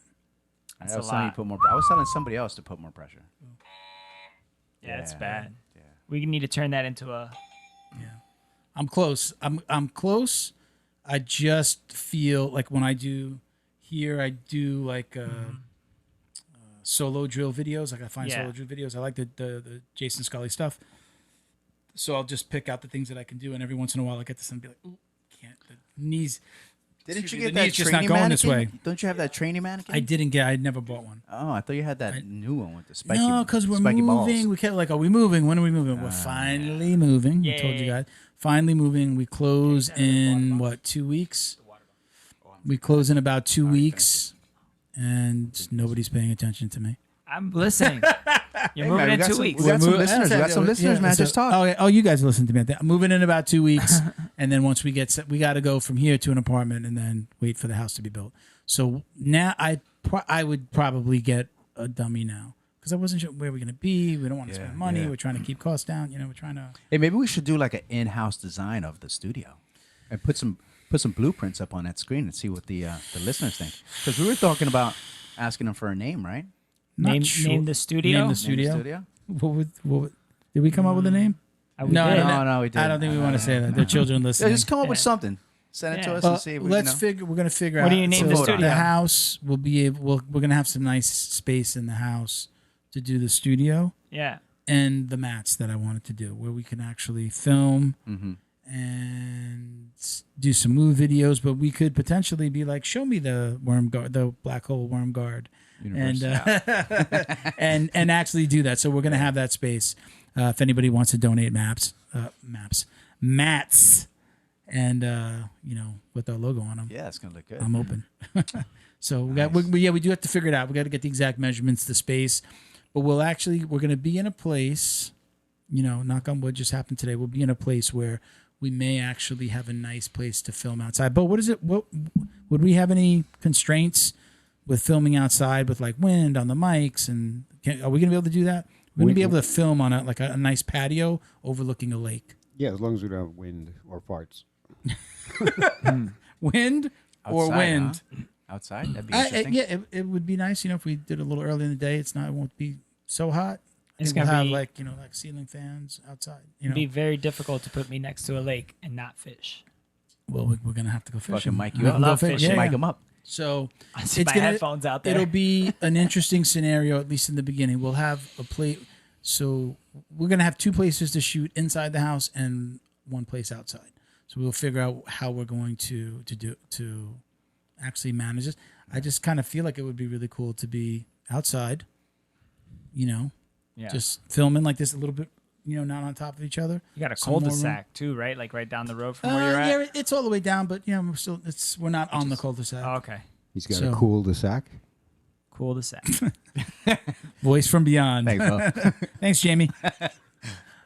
I was telling somebody else to put more pressure. Yeah, that's bad. Yeah. We need to turn that into a. Yeah, I'm close. I'm close. I just feel like when I do here, I do like solo drill videos. Like I find solo drill videos. I like the Jason Scully stuff. So I'll just pick out the things that I can do, and every once in a while I get this and be like, "Ooh, can't." The knees. Didn't you get that just not going this way? Don't you have that training mannequin? I didn't get. I never bought one. Oh, I thought you had that new one with the spiky. No, because we're moving. Balls. We kept are we moving? When are we moving? We're finally moving. I told you guys. Finally moving. We close in 2 weeks? We close in about 2 weeks, and nobody's paying attention to me. I'm listening. You're moving in 2 weeks. We got some listeners. We got some listeners, man. Just talk. Oh, you guys listen to me. I'm moving in about 2 weeks, and then once we got to go from here to an apartment, and then wait for the house to be built. So now I would probably get a dummy now because I wasn't sure where we're gonna be. We don't want to Yeah, spend money. yeah. We're trying to keep costs down. We're trying to. Hey, maybe we should do like an in-house design of the studio, and put some blueprints up on that screen and see what the listeners think. Because we were talking about asking them for a name, right? Not Name sure- name the studio. Name the studio. Name the studio? What would, did we come up with a name? We did. No, we I didn't. don't think we want to say that. There are children Yeah, listening. just come up with Yeah. something. Send it to Yeah. us Well, and see. If we, let's figure. We're gonna figure out. What do you name the studio? The house will be able. We're gonna have some nice space in the house to do the studio Yeah. and the mats that I wanted to do, where we can actually film Mm-hmm. and do some move videos. But we could potentially be like, show me the worm guard, the black hole worm guard, and and actually do that. So we're gonna have that space. If anybody wants to donate mats, and with our logo on them. Yeah, it's gonna look good. I'm open. So we got, Nice. we do have to figure it out. We got to get the exact measurements, the space, but we're going to be in a place, knock on wood, just happened today. We'll be in a place where we may actually have a nice place to film outside. But what is it? What would we have any constraints with filming outside with like wind on the mics? And are we going to be able to do that? We're going to be able to film on a nice patio overlooking a lake. Yeah, as long as we don't have wind or farts. Wind or Outside, wind? huh? Outside, that'd be interesting. Yeah, it would be nice, if we did a little early in the day. It won't be so hot. It's We'll gonna have be- like ceiling fans outside. It'd be very difficult to put me next to a lake and not fish. Well, we're gonna have to go fishing. Fucking mic We you can up. go Love fish- fishing. yeah, Mic yeah. them up. So I see my gonna- headphones out there. it'll be an interesting scenario, at least in the beginning. We'll have a plate. So we're gonna have two places to shoot inside the house and one place outside. So we'll figure out how we're going to actually manage this. I just kind of feel like it would be really cool to be outside, yeah. just filming like this a little bit, not on top of each other. You got a Some more room. cul-de-sac too, right? Like right down the road from where you're at. Yeah, it's all the way down, but we're not on the cul-de-sac. Oh, okay. He's got So- a cool the sack. Cul-de-sac. Voice from beyond. Thanks, Bo. Thanks, Jamie.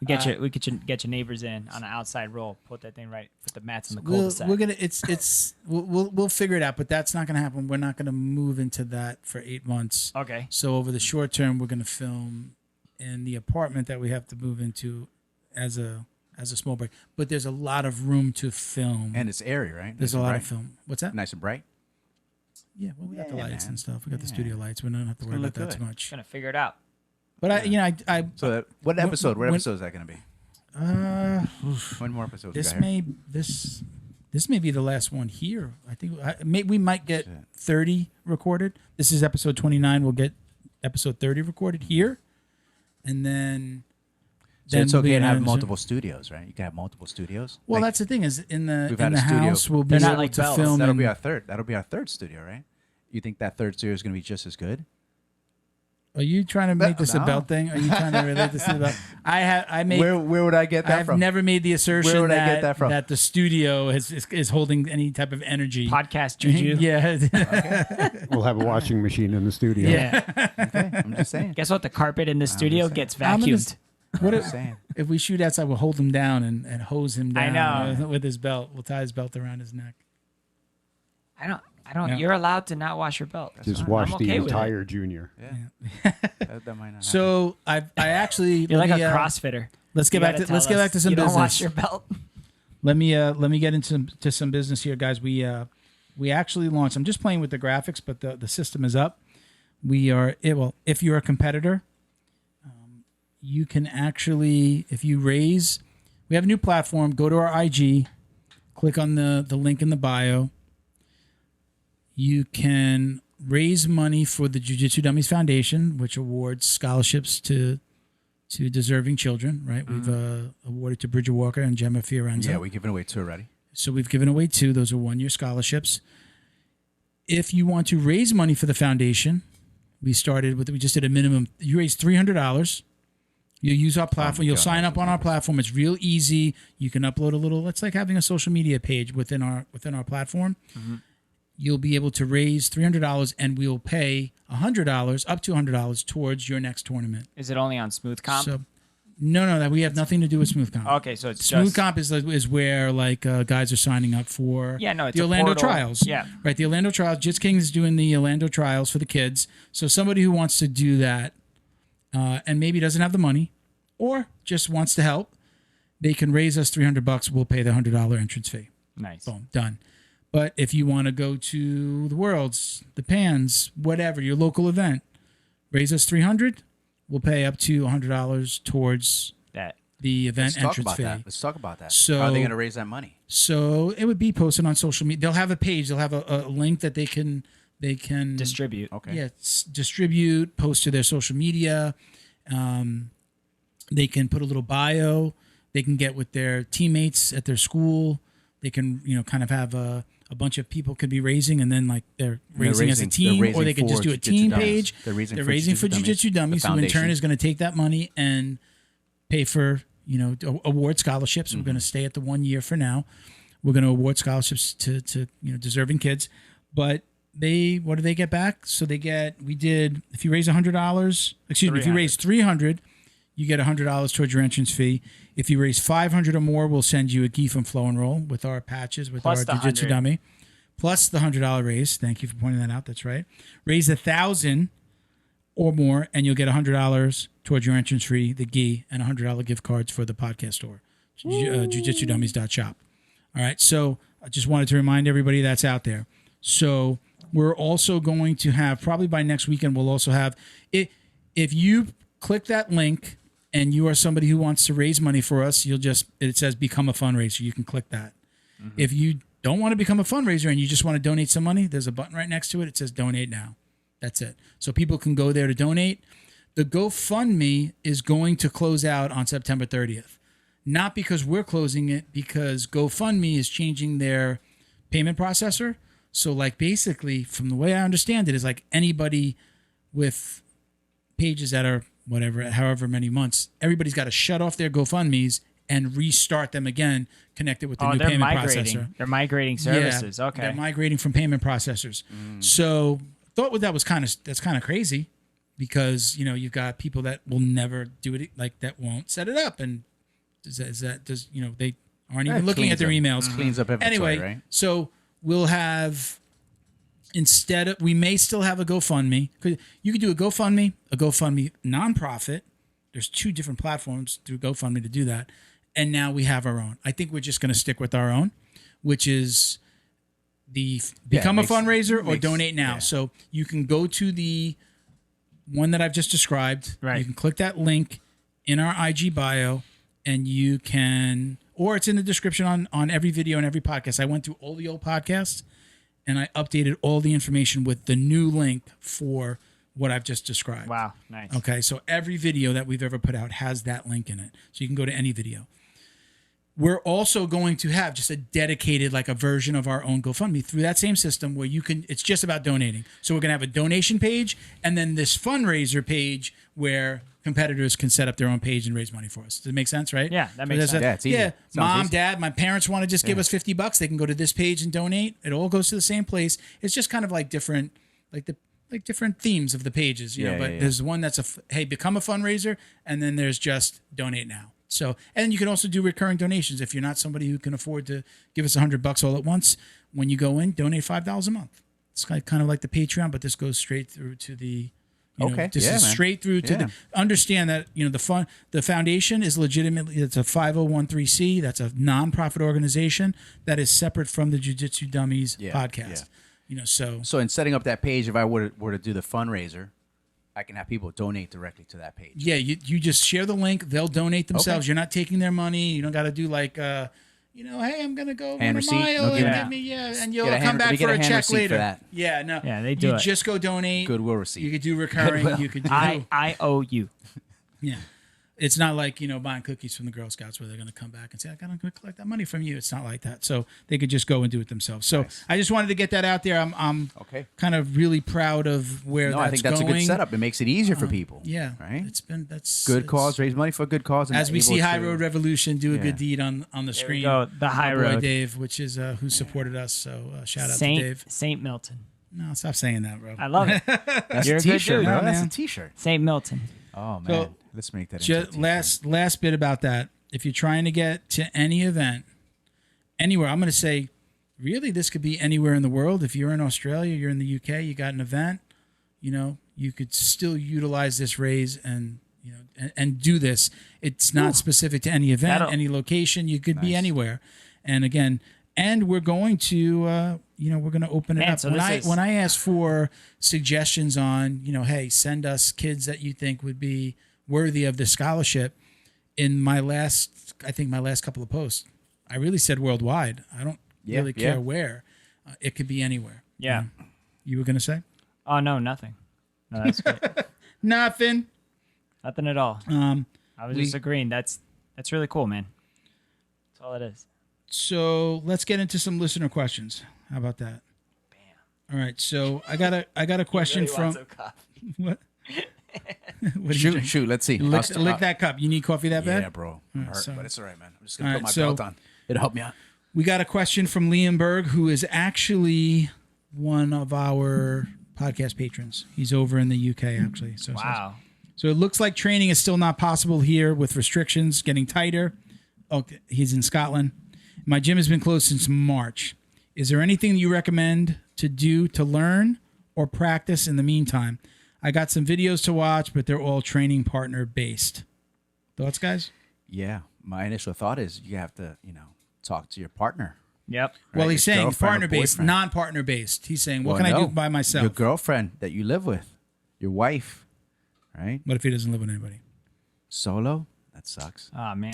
We get your neighbors in on an outside roll. Put that thing right. Put the mats in the We'll, cul-de-sac. we're gonna we'll figure it out, but that's not gonna happen. We're not gonna move into that for 8 months. Okay. So over the short term, we're gonna film in the apartment that we have to move into as a small break. But there's a lot of room to film. And it's airy, right? there's Nice a and lot bright? of film. What's that? Nice and bright. Yeah, well, we got the Yeah, lights man. and stuff. We got the Yeah. studio lights. We don't have to worry gonna about look that good. too much. Gonna figure it out. But I So what episode? What when- episode is that going to be? One more episode. this may be the last one here. I think we might get Shit. 30 recorded. This is episode 29. We'll get episode 30 recorded here, and then. So it's we'll be okay in to have Amazon. multiple studios, right? You can have multiple studios. Well, Like, that's the thing is in the We've had a studio. house we'll be They're not able like to bells. film. that'll be in- our third. That'll be our third studio, right? You think that third studio is going to be just as good? Are you trying to make this a No. belt thing? Are you trying to relate this to the belt? Where would I get that I've from? never made the assertion would I that, get that from? that the studio is holding any type of energy. Podcast juju. Yeah. We'll have a washing machine in the studio. Yeah. Okay, I'm just saying. Guess what? The carpet in the studio saying. gets I'm gonna vacuumed. What I'm if, saying. if we shoot outside? We'll hold him down and hose him I down know. with his belt. We'll tie his belt around his neck. I don't. Yeah. You're allowed to not wash your belt. Just fine. wash I'm the okay with it. entire junior. Yeah. that might not So I actually You're like a let me, CrossFitter. let's get You back gotta to let's tell get us back to some you business. don't wash your belt. Let me get into some business here, guys. We actually launched. I'm just playing with the graphics, but the system is up. If you're a competitor, you can actually, if you raise, we have a new platform. Go to our IG, click on the link in the bio. You can raise money for the Jiu Jitsu Dummies Foundation, which awards scholarships to deserving children. Right, we've awarded to Bridget Walker and Gemma Fiorenzo. Yeah, we've given away 2 already. So we've given away 2. Those are 1-year scholarships. If you want to raise money for the foundation, we just did a minimum. You raise $300. You use our platform. You'll God, sign up that's on our platform. It's real easy. You can upload a little. It's like having a social media page within our platform. Mm-hmm. You'll be able to raise $300, and we'll pay $100, up to $100, towards your next tournament. Is it only on Smooth Comp? So, No, that we have nothing to do with Smooth Comp. Okay, so it's Smooth just Comp is where like guys are signing up for it's the a Orlando portal. Trials. Yeah. Right, the Orlando Trials. Jits King is doing the Orlando Trials for the kids. So somebody who wants to do that and maybe doesn't have the money or just wants to help, they can raise us $300. We'll pay the $100 entrance fee. Nice. Boom, done. But if you want to go to the Worlds, the Pans, whatever, your local event, raise us $300. We'll pay up to $100 towards That. the event Let's talk entrance about fee. that. Let's talk about that. So- How are they going to raise that money? So it would be posted on social media. They'll have a page. They'll have a link that they can Distribute. Okay. yeah, distribute, post to their social media. They can put a little bio. They can get with their teammates at their school. They can, kind of have a bunch of people could be raising, and then like they're raising as a team, or they could just do a team page. They're raising for Jiu Jitsu Dummies, the who in turn foundation. is going to take that money and pay for award scholarships. We're going to stay at the 1 year for now. We're going to award scholarships to deserving kids, but what do they get back? So if you raise $100, if you raise $300, you get $100 towards your entrance fee. If you raise $500 or more, we'll send you a gi from Flow and Roll with our patches, with Plus our the Jiu Jitsu 100. dummy, plus the $100 raise. Thank you for pointing that out. That's right. Raise $1,000 or more, and you'll get $100 towards your entrance fee, the gi, and $100 gift cards for the podcast store, jiu-jitsudummies.shop. All right. So I just wanted to remind everybody that's out there. So we're also going to have, probably by next weekend, we'll also have it. If you click that link and you are somebody who wants to raise money for us, it says become a fundraiser. You can click that. Mm-hmm. If you don't want to become a fundraiser and you just want to donate some money, there's a button right next to it. It says donate now. That's it. So people can go there to donate. The GoFundMe is going to close out on September 30th. Not because we're closing it, because GoFundMe is changing their payment processor. So like basically, from the way I understand it, is like anybody with pages that are however many months, everybody's got to shut off their GoFundMes and restart them again, connected with the new payment processor. They're migrating services. Yeah, Okay. They're migrating from payment processors. So thought that's kind of crazy, because you've got people that will never do it, like that won't set it up, and they aren't even looking at their emails. Cleans up inventory, Anyway, right? so we'll have, we may still have a GoFundMe. You could do a GoFundMe nonprofit. There's 2 different platforms through GoFundMe to do that. And now we have our own. I think we're just going to stick with our own, which is the become a fundraiser or donate now. Yeah. So you can go to the one that I've just described. Right. You can click that link in our IG bio, and you can, or it's in the description on every video and every podcast. I went through all the old podcasts and I updated all the information with the new link for what I've just described. Wow. Nice. Okay, so every video that we've ever put out has that link in it. So you can go to any video. We're also going to have just a dedicated, like a version of our own GoFundMe through that same system where it's just about donating. So we're going to have a donation page and then this fundraiser page where competitors can set up their own page and raise money for us. Does it make sense, right? Yeah, that makes sense. Yeah, it's easy. Yeah, Sounds mom, easy. dad, my parents want to just give us $50. They can go to this page and donate. It all goes to the same place. It's just kind of like different, different themes of the pages, you know. But there's one that's become a fundraiser, and then there's just donate now. So, and you can also do recurring donations if you're not somebody who can afford to give us $100 all at once. When you go in, donate $5 a month. It's kind of like the Patreon, but this goes straight through to the. This is straight through to the. Understand that the foundation is legitimately, it's a 5013C. That's a nonprofit organization that is separate from the Jiu Jitsu Dummies podcast. Yeah. So in setting up that page, if I were to do the fundraiser, I can have people donate directly to that page. Yeah, you just share the link. They'll donate themselves. Okay. You're not taking their money. You don't got to do like, hey, I'm gonna go run a mile and give me, and you'll come back for a check later. Yeah, no. Yeah, they do You it. just go donate. Goodwill receipt. You could do recurring. You could do. I owe you. Yeah. It's not like, buying cookies from the Girl Scouts where they're going to come back and say, I'm going to collect that money from you. It's not like that. So they could just go and do it themselves. So I just wanted to get that out there. I'm kind of really proud of where that's going. I think that's a good setup. It makes it easier for people. Yeah. Right? That's good cause, raise money for a good cause. And as we see High Road Revolution do a good deed on the screen. There we go. The High Road. Dave, which is who supported us. So shout out to Dave. Saint Milton. No, stop saying that, bro. I love it. That's You're a t-shirt, good dude, bro. man. That's a t-shirt. Saint Milton. Oh man, So, let's make that into Just a t-shirt. last bit about that. If you're trying to get to any event, anywhere, I'm going to say, really, this could be anywhere in the world. If you're in Australia, you're in the UK, you got an event, you could still utilize this raise and and do this. It's not specific to any event, any location. You could be anywhere. And again, we're going to we're going to open it up. So When I ask for suggestions on hey, send us kids that you think would be worthy of the scholarship. In my last couple of posts, I really said worldwide. I don't really care where. It could be anywhere. Yeah. You were going to say? Oh, no, nothing. No, that's great. Nothing. Nothing at all. I was just agreeing. That's really cool, man. That's all it is. So let's get into some listener questions. How about that? Bam. All right. So I got a question from what? What Shoot. Let's see. Lick that cup. You need coffee that bad? Yeah, bro. Right, Hurt, so- but it's all right, man. I'm just gonna All put my right, so- belt on. It'll help me out. We got a question from Liam Berg, who is actually one of our podcast patrons. He's over in the UK, actually. Wow. So it looks like training is still not possible here with restrictions getting tighter. Okay, he's in Scotland. My gym has been closed since March. Is there anything you recommend to do to learn or practice in the meantime? I got some videos to watch, but they're all training partner based. Thoughts, guys? Yeah, my initial thought is you have to, talk to your partner. Yep. Well, Right, he's your saying girlfriend or partner based, boyfriend. non-partner based. He's saying, what Well, can I no, do by myself? Your girlfriend that you live with, your wife, right? What if he doesn't live with anybody? Solo? That sucks. Oh, man.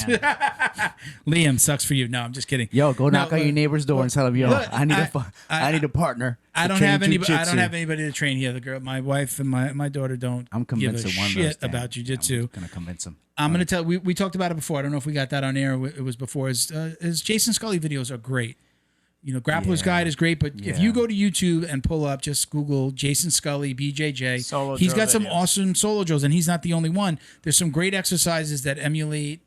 Liam, sucks for you. No, I'm just kidding. Yo, go knock on your neighbor's door and tell him, yo, look, I need a partner. I to don't train have anybody. I jujitsu. don't have anybody to train here. The girl, my wife, and my daughter don't I'm give a convinced one of those. shit about jujitsu. I'm gonna convince him. I'm gonna tell. We talked about it before. I don't know if we got that on air. It was before. His Jason Scully videos are great. Grappler's Yeah. Guide is great, but if Yeah. you go to YouTube and pull up, just Google Jason Scully BJJ. Solo He's drill got some videos. awesome solo drills, and he's not the only one. There's some great exercises that emulate,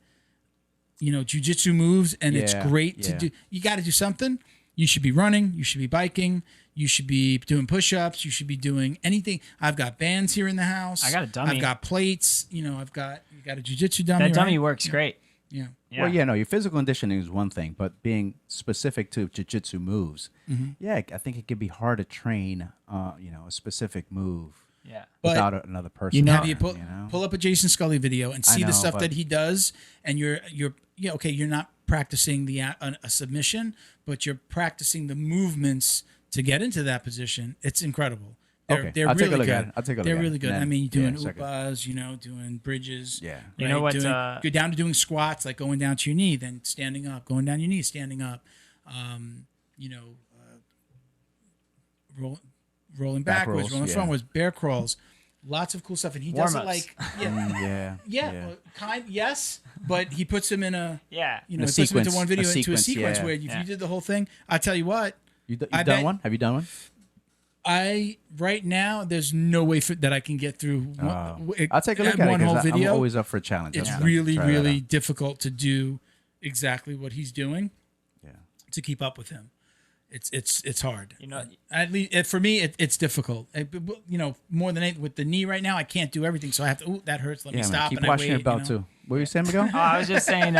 jujitsu moves, and it's Yeah, great to yeah. do. You got to do something. You should be running. You should be biking. You should be doing push-ups. You should be doing anything. I've got bands here in the house. I got a dummy. I've got plates. You got a jiu-jitsu dummy. That dummy right? works great. Yeah. Yeah. Well, yeah, no, your physical conditioning is one thing, but being specific to jiu-jitsu moves, I think it could be hard to train, a specific move Yeah. But without another person. Have you there, pull up a Jason Scully video and see know, the stuff but- that he does, and you're not practicing a submission, but you're practicing the movements to get into that position. It's incredible. They're I'll really take a look good. at it. I'll take a look They're at it. really good. And I then- mean, doing check it. upas, doing bridges. Yeah. You know what, Go down to doing squats, like going down to your knee, then standing up, going down your knee, standing up. Rolling Back backwards, rolls, rolling yeah. frontwards, bear crawls. Lots of cool stuff, and he does it Warm-ups. like Yeah. yes, but he puts them in a Yeah. he A puts them into sequence, one video a into a sequence, sequence yeah. where if Yeah. you did the whole thing, I tell you what, You've I done bet- one? Have you done one? right now there's no way that I can get through. I'll take a look at it one whole because I'm video. always up for a challenge. It's I'm gonna really, try that really out. difficult to do exactly what he's doing Yeah. to keep up with him. It's hard. You know, At least for me, it's difficult. More than anything with the knee right now, I can't do everything, so I have to. Ooh, that hurts. Let me Yeah, man. stop. Keep and watching I your wait, belt too. What were you saying, Miguel? Oh, I was just saying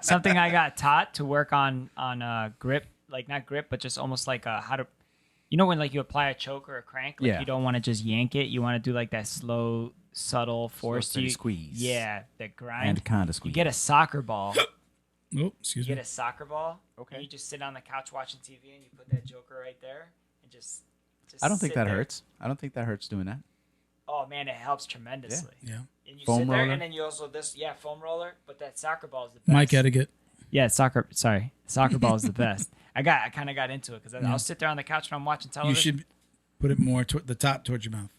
something I got taught to work on grip, like not grip, but just almost like how to, when like you apply a choke or a crank, like Yeah. you don't want to just yank it. You want to do like that slow, subtle force. steady squeeze. Yeah, that grind. And kind of You squeeze. get a soccer ball. Oh, excuse You me. get a soccer ball. Okay. And you just sit on the couch watching TV and you put that joker right there and just I don't think sit that there. hurts. I don't think that hurts doing that. Oh man, it helps tremendously. Yeah. And you Foam sit there roller? and then you also foam roller, but that soccer ball is the best. Mike etiquette. Yeah, soccer ball is the best. I kind of got into it because I'll sit there on the couch when I'm watching television. You should put it more the top towards your mouth.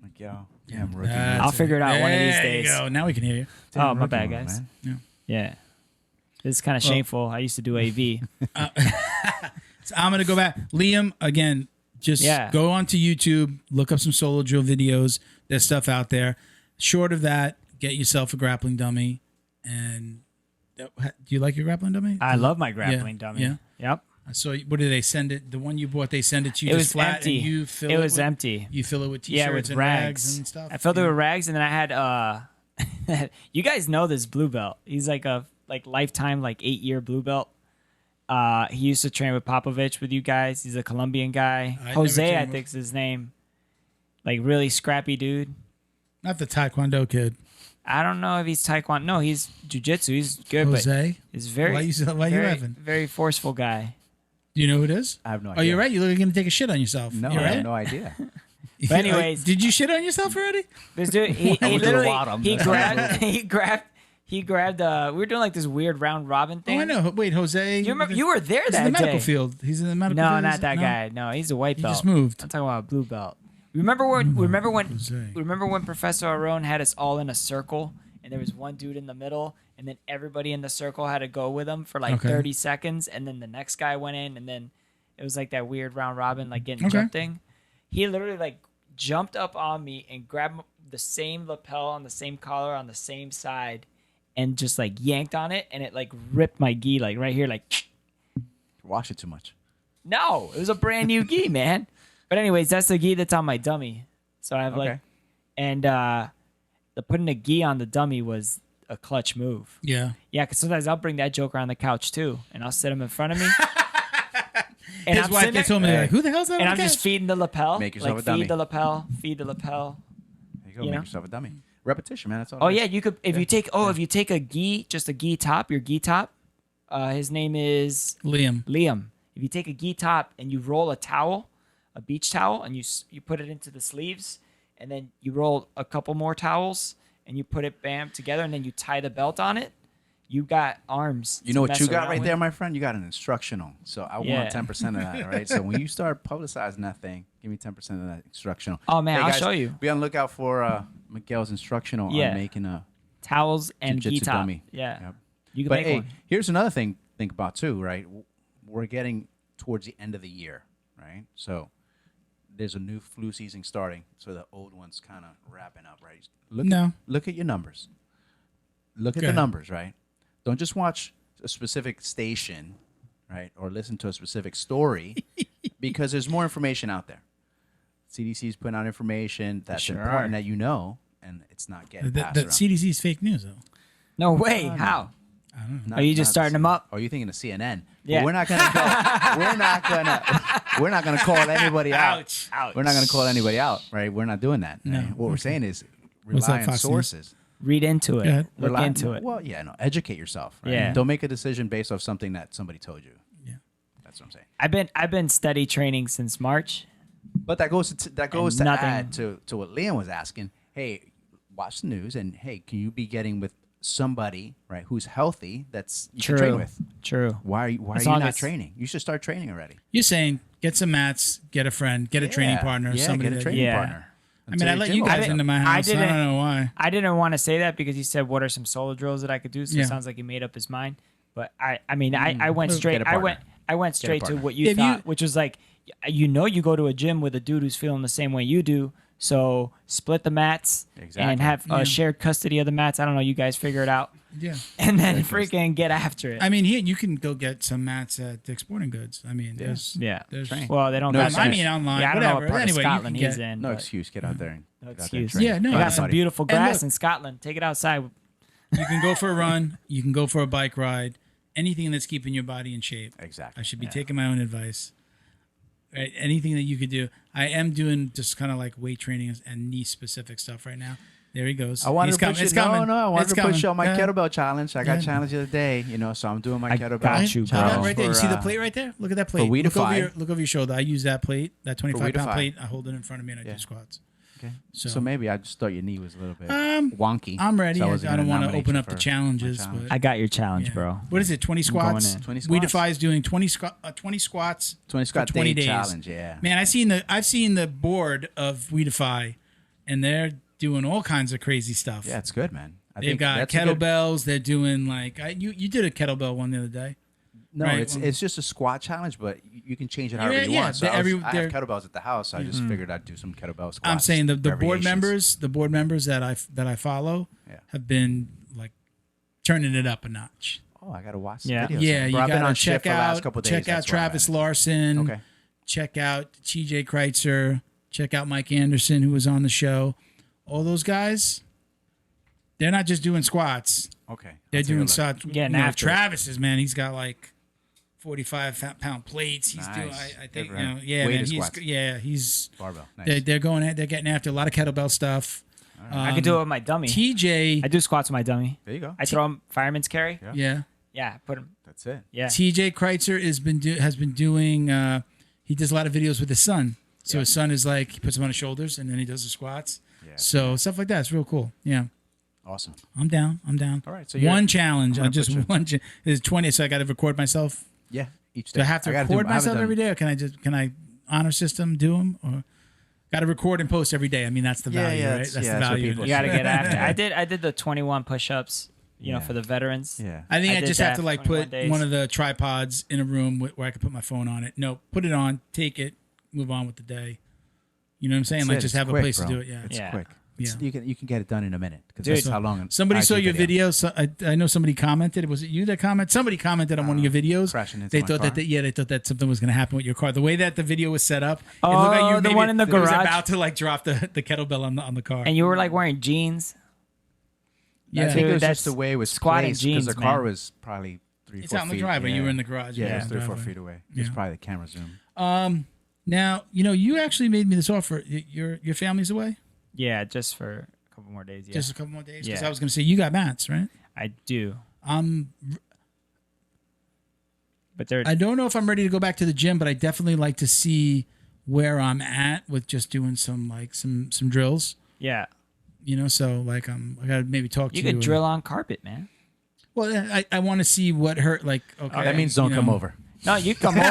Like, yo, yeah, I'm rookie. That's I'll figure it out one of these There days. you go. Now we can hear you. Oh, my rookie bad, mode, guys. man. Yeah. This is kind of shameful. I used to do AV. So I'm gonna go back. Liam, again, just go onto YouTube, look up some solo drill videos. There's stuff out there. Short of that, get yourself a grappling dummy. And do you like your grappling dummy? I love my grappling dummy. Yeah. Yep. So what do they send it? The one you bought, they send it to you It just was flat, empty. and you fill It it. was with, empty. You fill it with t-shirts Yeah, with and rags and stuff. I filled it with rags, and then I had you guys know this blue belt. He's like a lifetime 8-year blue belt. He used to train with Popovich with you guys. He's a Colombian guy. I Jose, never I trained think is his name. Really scrappy dude. Not the Taekwondo kid. I don't know if he's Taekwondo. No, he's Jiu Jitsu. He's good, Jose. but he's very Why you very, laughing? very forceful guy. Do you know who it is? I have no Oh, idea. you're right. You look like you're gonna take a shit on yourself. No, you're I right. have no idea. But anyways, did you shit on yourself already? This dude, he I went to the literally bottom. he grabbed. We were doing this weird round robin thing. Oh, I know. Wait, Jose. You were there He's that in the medical day. field. He's in the medical No, field. not that No? guy. No, he's a white He belt. just moved. I'm talking about a blue belt. Remember when Professor Aron had us all in a circle, and there was one dude in the middle, and then everybody in the circle had to go with him for Okay. 30 seconds, and then the next guy went in, and then it was that weird round robin getting Okay. jumped thing. He literally jumped up on me and grabbed the same lapel on the same collar on the same side, and just yanked on it, and it ripped my gi right here Wash it too much. No, it was a brand new gi, man. But anyways, that's the gi that's on my dummy. So I have Okay. and the putting a gi on the dummy was a clutch move. Yeah. Yeah, because sometimes I'll bring that joker on the couch too, and I'll sit him in front of me. And His I'm wife sitting gets there, home and they're like, "Who the hell's that?" and on I'm the just couch? feeding the lapel. Make yourself a dummy. Feed the lapel, feed the lapel. There you go. You Make know? yourself a dummy. Repetition, man. That's all. Oh it is. yeah, you could if you take a gi, just a gi top, your gi top. His name is Liam. Liam. If you take a gi top and you roll a towel, a beach towel, and you put it into the sleeves, and then you roll a couple more towels and you put it together, and then you tie the belt on it, you got arms. You to know what mess you got around right with. there, my friend? You got an instructional. So I Yeah. want 10% of that, all right? So when you start publicizing that thing, give me 10% of that instructional. Oh, man, Hey, I'll guys, show you. Be on the lookout for Miguel's instructional Yeah. on making a Towels and Jiu gi Jitsu top. dummy. Yeah, Yep. you can But make hey, one. here's another thing to think about too, right? We're getting towards the end of the year, right? So there's a new flu season starting, so the old one's kind of wrapping up, right? Look at your numbers. Look at Go the ahead. numbers, right? Don't just watch a specific station, right, or listen to a specific story, because there's more information out there. CDC's putting out information that's sure important are. that you know, and it's not getting The passed around. CDC's fake news though. No way. How? Not- Are you just not starting the- them up? Or are you thinking of CNN? But Yeah. we're not gonna go. we're not gonna call anybody out. Ouch. We're not gonna call anybody out, right? We're not doing that. No. Right? What we're saying is What's that, rely on Fox News? sources. Read into it. Go ahead. Look Rely- into it. Well, yeah, no. Educate yourself. Right? Yeah. Don't make a decision based off something that somebody told you. Yeah. That's what I'm saying. I've been steady training since March. But that goes to nothing- add to what Liam was asking. Hey, watch the news, and hey, can you be getting with somebody right who's healthy that's you can train with? True. Why are As you long not as- training? You should start training already. You're saying get some mats, get a friend, get a training partner, Yeah, somebody get a that- training Yeah. partner. I mean, I let you guys into my house. I don't know why. I didn't want to say that because he said, "What are some solo drills that I could do?" So Yeah. it sounds like he made up his mind. But I went Look, straight. get a I partner. went straight to partner. what you If you- thought, which was you go to a gym with a dude who's feeling the same way you do. So split the mats Exactly. and have Yeah. shared custody of the mats. I don't know. You guys figure it out, Yeah. and then freaking get after it. I mean, here you can go get some mats at Dick's Sporting Goods. I mean, there's yeah. there's Well, they don't. No, got excuse. that. I mean, online, Yeah, I don't know whatever. what part Anyway, of you Scotland can he's get- in. No but excuse. Get out there and No get out there and excuse. train. Yeah, no, They I- got some buddy. beautiful And grass look- in Scotland. Take it outside. You can go for a run. You can go for a bike ride. Anything that's keeping your body in shape. Exactly. I should be Yeah. taking my own advice. Right? Anything that you could do. I am doing just kind of like weight training and knee specific stuff right now. There he goes. I wanted He's to coming. push It's you. coming. No, I wanted It's to push coming. you on my Yeah. kettlebell challenge. I got Yeah. challenged the other day, so I'm doing my I kettlebell got you, See that bro. right there? You for, see the plate right there? Look at that plate. We Look over, Defy. look over your shoulder. I use that plate, that 25-pound Defy. plate. I hold it in front of me and I Yeah. do squats. Okay. So- So maybe I just thought your knee was a little bit Um, wonky. I'm ready. So I wasn't don't gonna want to nominate open you up the for challenges, my challenge. but I got your challenge, yeah. bro. What is it? 20 going squats. in. 20 We squats. Defy is doing 20 squats. 20 squat for 20 day days. challenge. Yeah. Man, I've seen the board of We Defy, and they're doing all kinds of crazy stuff. Yeah, it's good, man. I They've think got that's a good- kettlebells. They're doing you did a kettlebell one the other day. No, right, it's just a squat challenge, but you can change it however you yeah, want. So they're I have they're- kettlebells at the house, so I just figured I'd do some kettlebell squats. I'm saying the board variations. members that I follow Yeah. have been like turning it up a notch. Oh, I gotta watch Yeah. the videos. Yeah, you Bro, I've been gotta on shift check for the last out couple days. check out That's where I'm Travis at. Larson. Okay. Check out TJ Kreitzer. Check out Mike Anderson, who was on the show. All those guys, they're not just doing squats. Okay. They're I'll take a doing look. such. Getting You know, after it. Travis man, he's got like 45-pound plates. He's doing. Nice. I think Good you for know. him. Yeah, Weighted man. squats. He's. Barbell. Nice. They're going. They're getting after a lot of kettlebell stuff. I can do it with my dummy. TJ. I do squats with my dummy. There you go. I throw him fireman's carry. Yeah. Yeah. Yeah, put him. That's it. Yeah. TJ Kreitzer has been doing. He does a lot of videos with his son. So his son is like he puts him on his shoulders and then he does the squats. Yeah. So stuff like that. It's real cool. Yeah, Awesome. I'm down. All right. So One challenge. I'm I gonna just put you- one is 20. So I got to record myself. Yeah. Each day. Do I have to gotta record I haven't myself done- every day, or can I honor system do them, or got to record and post every day? I mean, that's the Yeah, value, yeah, right? that's- That's yeah, the that's what value. people You got to get after. I did the 21 push-ups, you know, Yeah. for the veterans. Yeah. I think I I did just that have to like 21 put days. one of the tripods in a room where I could put my phone on it. No, put it on, take it, move on with the day. You know what I'm saying? That's Like it. just It's have a quick, place bro. to do it. Yeah. It's Yeah. quick. Yeah. You can get it done in a minute because Dude, that's how long. Somebody I saw do your video. So I know somebody commented. Was it you that commented? Somebody commented on one of your videos. crashing into They my thought car? they thought that something was going to happen with your car. The way that the video was set up, it Oh, looked like you the maybe one in the it was garage? about to like drop the kettlebell on the car. And you were like wearing jeans. Yeah. I think it Dude, was that's just the way it was squatting placed because jeans, the car man. was probably 3-4 It's out in the feet. driveway. Yeah. You were in the garage. Yeah, Yeah, it was 3 or 4 driveway. feet away. It's Yeah. probably the camera zoom. Now you actually made me this offer. Your family's away. Yeah, just for a couple more days. Yeah, Just a couple more days. Because Yeah. I was going to say you got mats, right? I do. But they're I don't know if I'm ready to go back to the gym, but I definitely like to see where I'm at with just doing some drills. yeah. You know, so like I gotta maybe talk You to you. could drill on carpet, man. Well, I want to see what hurt. Like, okay, That means don't you come know. over. No, you come over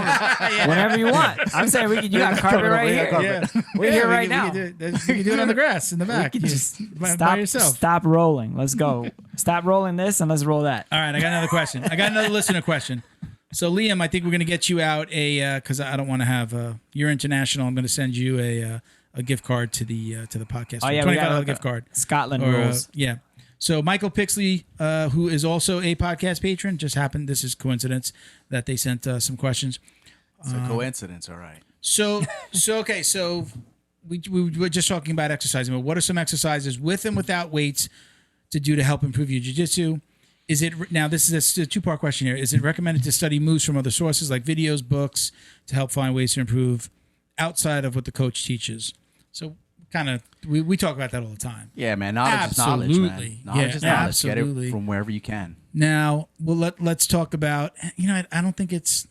whenever you want. I'm saying you got carpet right here. Yeah, We're here right we now. can do it on the grass in the back. You You just by stop yourself. Stop rolling. Let's go. Stop rolling this and let's roll that. All right, I got another question. I got another listener question. So Liam, I think we're gonna get you out because I don't want to have you're international. I'm gonna send you a gift card to the podcast. Oh yeah, we got $25 a gift card. Scotland Or, rules. yeah. So Michael Pixley, who is also a podcast patron, just happened. This is coincidence that they sent some questions. It's a coincidence, all right. So okay. So we were just talking about exercising, but what are some exercises with and without weights to do to help improve your jiu-jitsu? Is it now? This is a two-part question here. Is it recommended to study moves from other sources like videos, books, to help find ways to improve outside of what the coach teaches? So kind of we talk about that all the time. Yeah, man. Knowledge is knowledge, Absolutely. man. Knowledge Yeah, is knowledge. absolutely. Get it from wherever you can. Now, well, let's talk about. I don't think it's.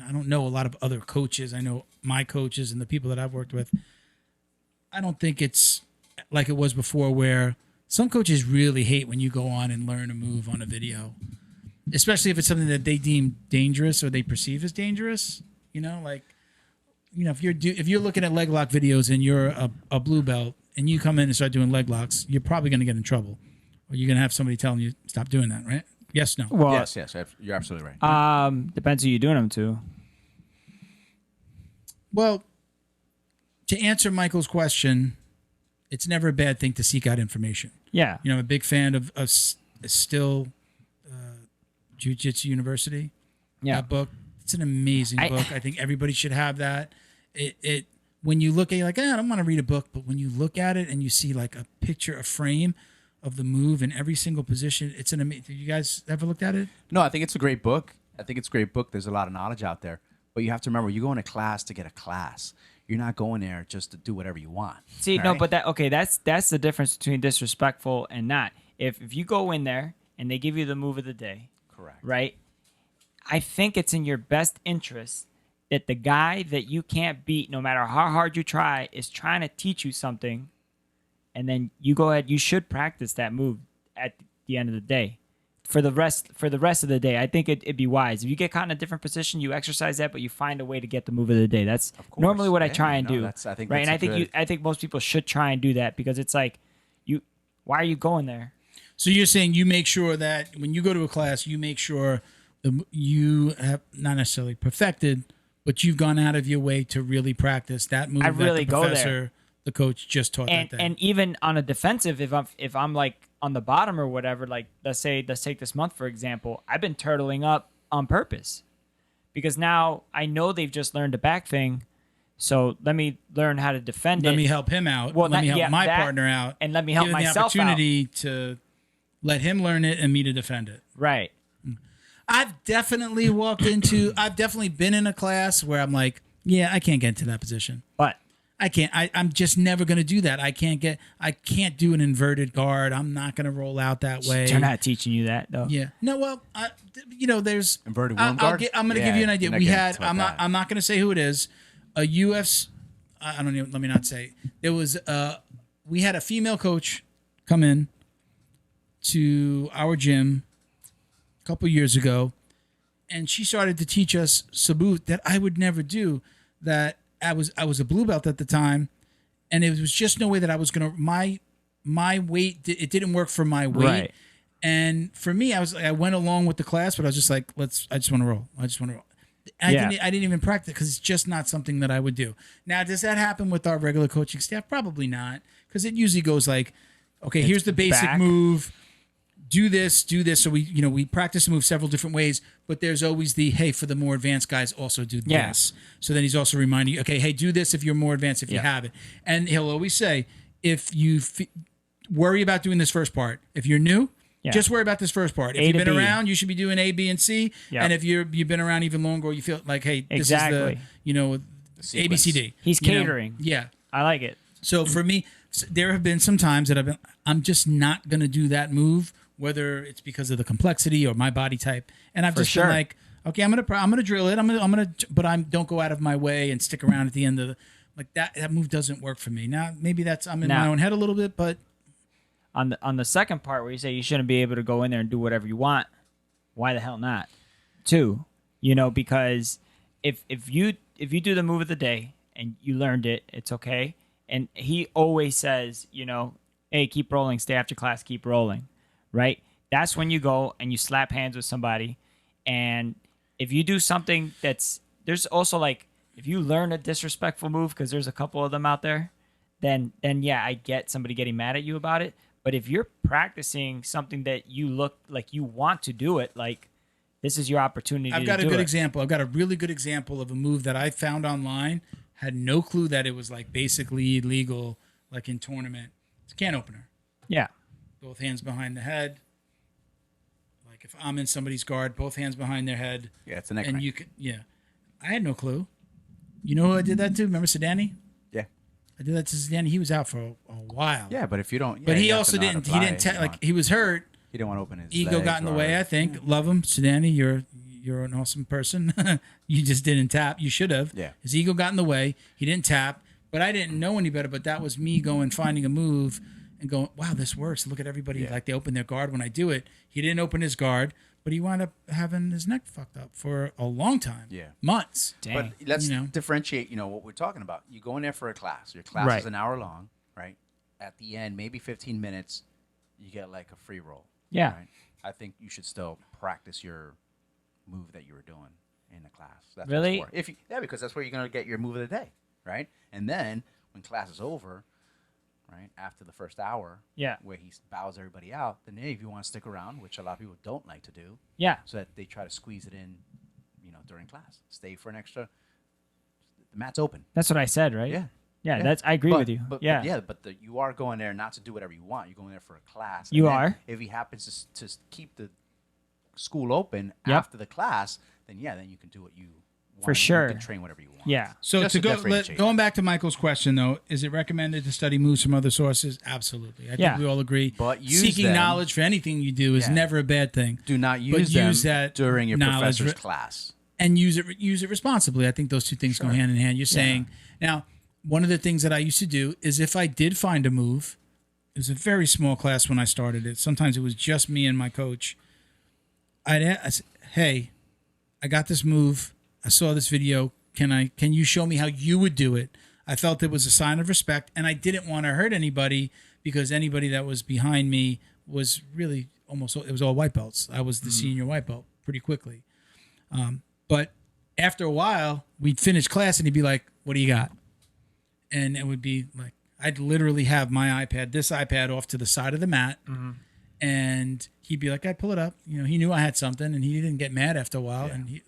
I don't know a lot of other coaches. I know my coaches and the people that I've worked with. I don't think it's like it was before, where some coaches really hate when you go on and learn a move on a video, especially if it's something that they deem dangerous or they perceive as dangerous. If you're looking at leg lock videos and you're a blue belt and you come in and start doing leg locks, you're probably going to get in trouble, or you're going to have somebody telling you stop doing that, right? Yes, no. Well, Yes, you're absolutely right. depends who you're doing them to. Well, to answer Michael's question, it's never a bad thing to seek out information. Yeah. I'm a big fan of Still Jiu Jitsu University. Yeah. That book. It's an amazing book. I think everybody should have that. It when you look at it, you're like, I don't want to read a book, but when you look at it and you see like a picture, a frame of the move in every single position, it's an amazing. You guys ever looked at it? No, I think it's a great book. There's a lot of knowledge out there. But you have to remember, you're going to class to get a class. You're not going there just to do whatever you want. See, no, right? but that's the difference between disrespectful and not. If you go in there and they give you the move of the day, Correct. right? I think it's in your best interest that the guy that you can't beat, no matter how hard you try, is trying to teach you something, and then you go ahead. You should practice that move at the end of the day. For the rest of the day, I think it'd be wise. If you get caught in a different position, you exercise that, but you find a way to get the move of the day. That's course. normally what I Yeah, try and no, do. that's- I think right, that's and I think most people should try and do that, because it's like, why are you going there? So you're saying you make sure that when you go to a class, you make sure you have not necessarily perfected, but you've gone out of your way to really practice that move. I that really the go there. professor the coach just taught that day. And even on a defensive, if I'm like on the bottom or whatever, like let's take this month for example, I've been turtling up on purpose because now I know they've just learned a back thing. So let me learn how to defend it. Let me help him out. Well, let me help my partner out, and let me help give him myself the opportunity to let him learn it and me to defend it. Right. I've definitely I've definitely been in a class where I'm like, yeah, I can't get into that position. But I can't. I'm just never going to do that. I can't do an inverted guard. I'm not going to roll out that way. they're not teaching you that though. Yeah. No. Well, there's Inverted worm guard? I'm going to give you an idea. you're not We getting had. into that. I'm not going to say who it is. A UFC. I don't even. Let me not say. There was. We had a female coach come in to our gym a couple years ago, and she started to teach us sabut that I would never do. That I was a blue belt at the time, and it was just no way that I was gonna my weight. It didn't work for my weight, Right. and for me, I went along with the class, but I was just like, I just want to roll. I just want to roll. I didn't even practice because it's just not something that I would do. Now, does that happen with our regular coaching staff? Probably not, because it usually goes like, okay, here's the basic back. move. Do this. So we practice the move several different ways, but there's always the, hey, for the more advanced guys, also do Yeah. this. So then he's also reminding you, okay, hey, do this if you're more advanced, if you Yeah. have it. And he'll always say, if you worry about doing this first part, if you're new, Yeah. just worry about this first part. If A you've to been B. around, you should be doing A, B, and C. Yeah. And if you've been around even longer, or you feel like, hey, this Exactly. is A, B, C, D. He's You know? catering. Yeah. I like it. So for me, there have been some times that I'm just not going to do that move, whether it's because of the complexity or my body type. And I've just sure. been like, okay, I'm gonna drill it. But don't go out of my way and stick around at the end of the, like that move doesn't work for me. Now maybe I'm in my own head a little bit, but On the second part where you say you shouldn't be able to go in there and do whatever you want, why the hell not? Two, because if you do the move of the day and you learned it, it's okay. And he always says, hey, keep rolling, stay after class, keep rolling, right? That's when you go and you slap hands with somebody. And if you do something there's also like, if you learn a disrespectful move, because there's a couple of them out there, then yeah, I get somebody getting mad at you about it. But if you're practicing something that you look like you want to do it, like this is your opportunity I've got to a do good it. example. I've got a really good example of a move that I found online. Had no clue that it was like basically illegal, like in tournament. It's a can opener. Yeah. Both hands behind the head. Like if I'm in somebody's guard, both hands behind their head. Yeah, it's a neck And crank. you can, yeah. I had no clue. You know who I did that to? Remember Sedani? Yeah. I did that to Sedani. He was out for a while. Yeah, but if you don't, But yeah, he you have also to know how to didn't. He apply didn't. it. Like he was hurt. He didn't want to open his Ego legs got in the or- way. I think. Love him, Sedani. You're an awesome person. You just didn't tap. You should have. Yeah. His ego got in the way. He didn't tap. But I didn't know any better. But that was me finding a move and going, wow, this works. Look at everybody. Like they open their guard when I do it. He didn't open his guard, but he wound up having his neck fucked up for a long time. Yeah. Months. Dang. But let's You know. differentiate, what we're talking about. You go in there for a class. Your class Right. is an hour long, right? At the end, maybe 15 minutes, you get like a free roll. Yeah. Right? I think you should still practice your move that you were doing in the class. That's what it's Really? for. Because that's where you're going to get your move of the day, right? And then when class is over, right, after the first hour, Yeah. where he bows everybody out, then hey, if you want to stick around, which a lot of people don't like to do, Yeah. so that they try to squeeze it in, during class. Stay for an extra. The mat's open. That's what I said, right? Yeah. Yeah, I agree with you. But you are going there not to do whatever you want. You're going there for a class. You then are. If he happens to keep the school open Yep. after the class, then you can do what you want. For sure. You can train whatever you want. Yeah. So Just to go differentiate. going back to Michael's question though, is it recommended to study moves from other sources? Absolutely. I Yeah. think we all agree. But use seeking them- knowledge for anything you do is Yeah. never a bad thing. Do not But use use them that during your knowledge professor's class. and use it responsibly. I think those two things go Sure. hand in hand. You're saying now one of the things that I used to do is if I did find a move, it was a very small class when I started it. Sometimes it was just me and my coach. I said, hey, I got this move. I saw this video. Can you show me how you would do it? I felt it was a sign of respect, and I didn't want to hurt anybody because anybody that was behind me was really it was all white belts. I was the senior white belt pretty quickly. But after a while, we'd finish class and he'd be like, what do you got? And it would be like, I'd literally have my this iPad off to the side of the mat, and he'd be like, I'd pull it up. You know, he knew I had something, and he didn't get mad after a while. Yeah. And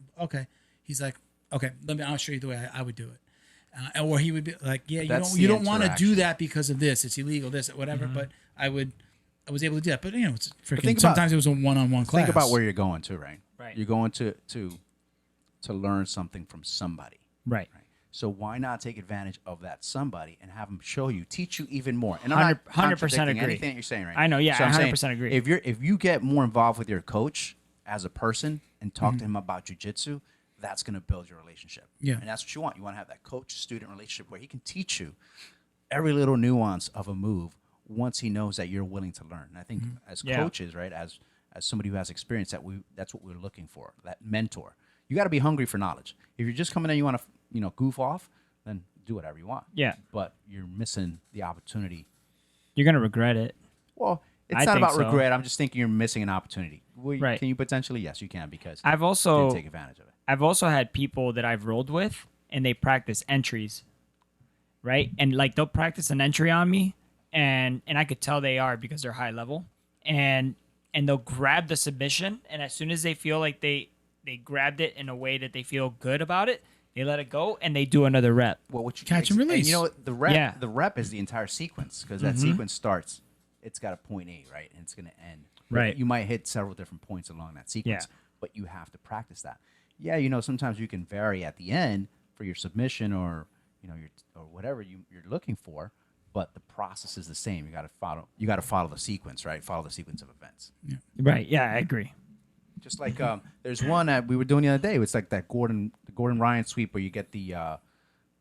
he's like, okay, I'll show you the way I would do it. Or he would be like, yeah, you don't want to do that because of this. It's illegal, this, whatever. But I was able to do that. But it's freaking. Sometimes it was a one-on-one class. Think about where you're going to, right? Right. You're going to learn something from somebody. Right. So why not take advantage of that somebody and have them show you, teach you even more? And I'm not 100% contradicting agree. anything that you're saying, right? I know, yeah, So I'm 100% saying, agree. If you get more involved with your coach as a person and talk to him about jiu-jitsu, that's going to build your relationship. Yeah. And that's what you want. You want to have that coach-student relationship where he can teach you every little nuance of a move once he knows that you're willing to learn. And I think as coaches, right, as somebody who has experience, that's what we're looking for, that mentor. You got to be hungry for knowledge. If you're just coming in, you want to goof off, then do whatever you want. Yeah. But you're missing the opportunity. You're gonna regret it. Well, it's I not think about so. regret. I'm just thinking you're missing an opportunity. Well, Right. Can you potentially? Yes, you can, because I've you also didn't take advantage of it. I've also had people that I've rolled with, and they practice entries, right? And like they'll practice an entry on me, and I could tell they are because they're high level, and they'll grab the submission, and as soon as they feel like they grabbed it in a way that they feel good about it, they let it go and they do another rep. Well, what you Catch and release. And you know what? The rep, Yeah. the rep is the entire sequence, because that sequence starts. It's got a point A, right, and it's going to end. Right. You might hit several different points along that sequence, but you have to practice that. Yeah, sometimes you can vary at the end for your submission or or whatever you're looking for, but the process is the same. You got to follow the sequence, right? Follow the sequence of events. Right. Yeah, I agree. Just like there's one that we were doing the other day. It's like that Gordon Ryan sweep where you get the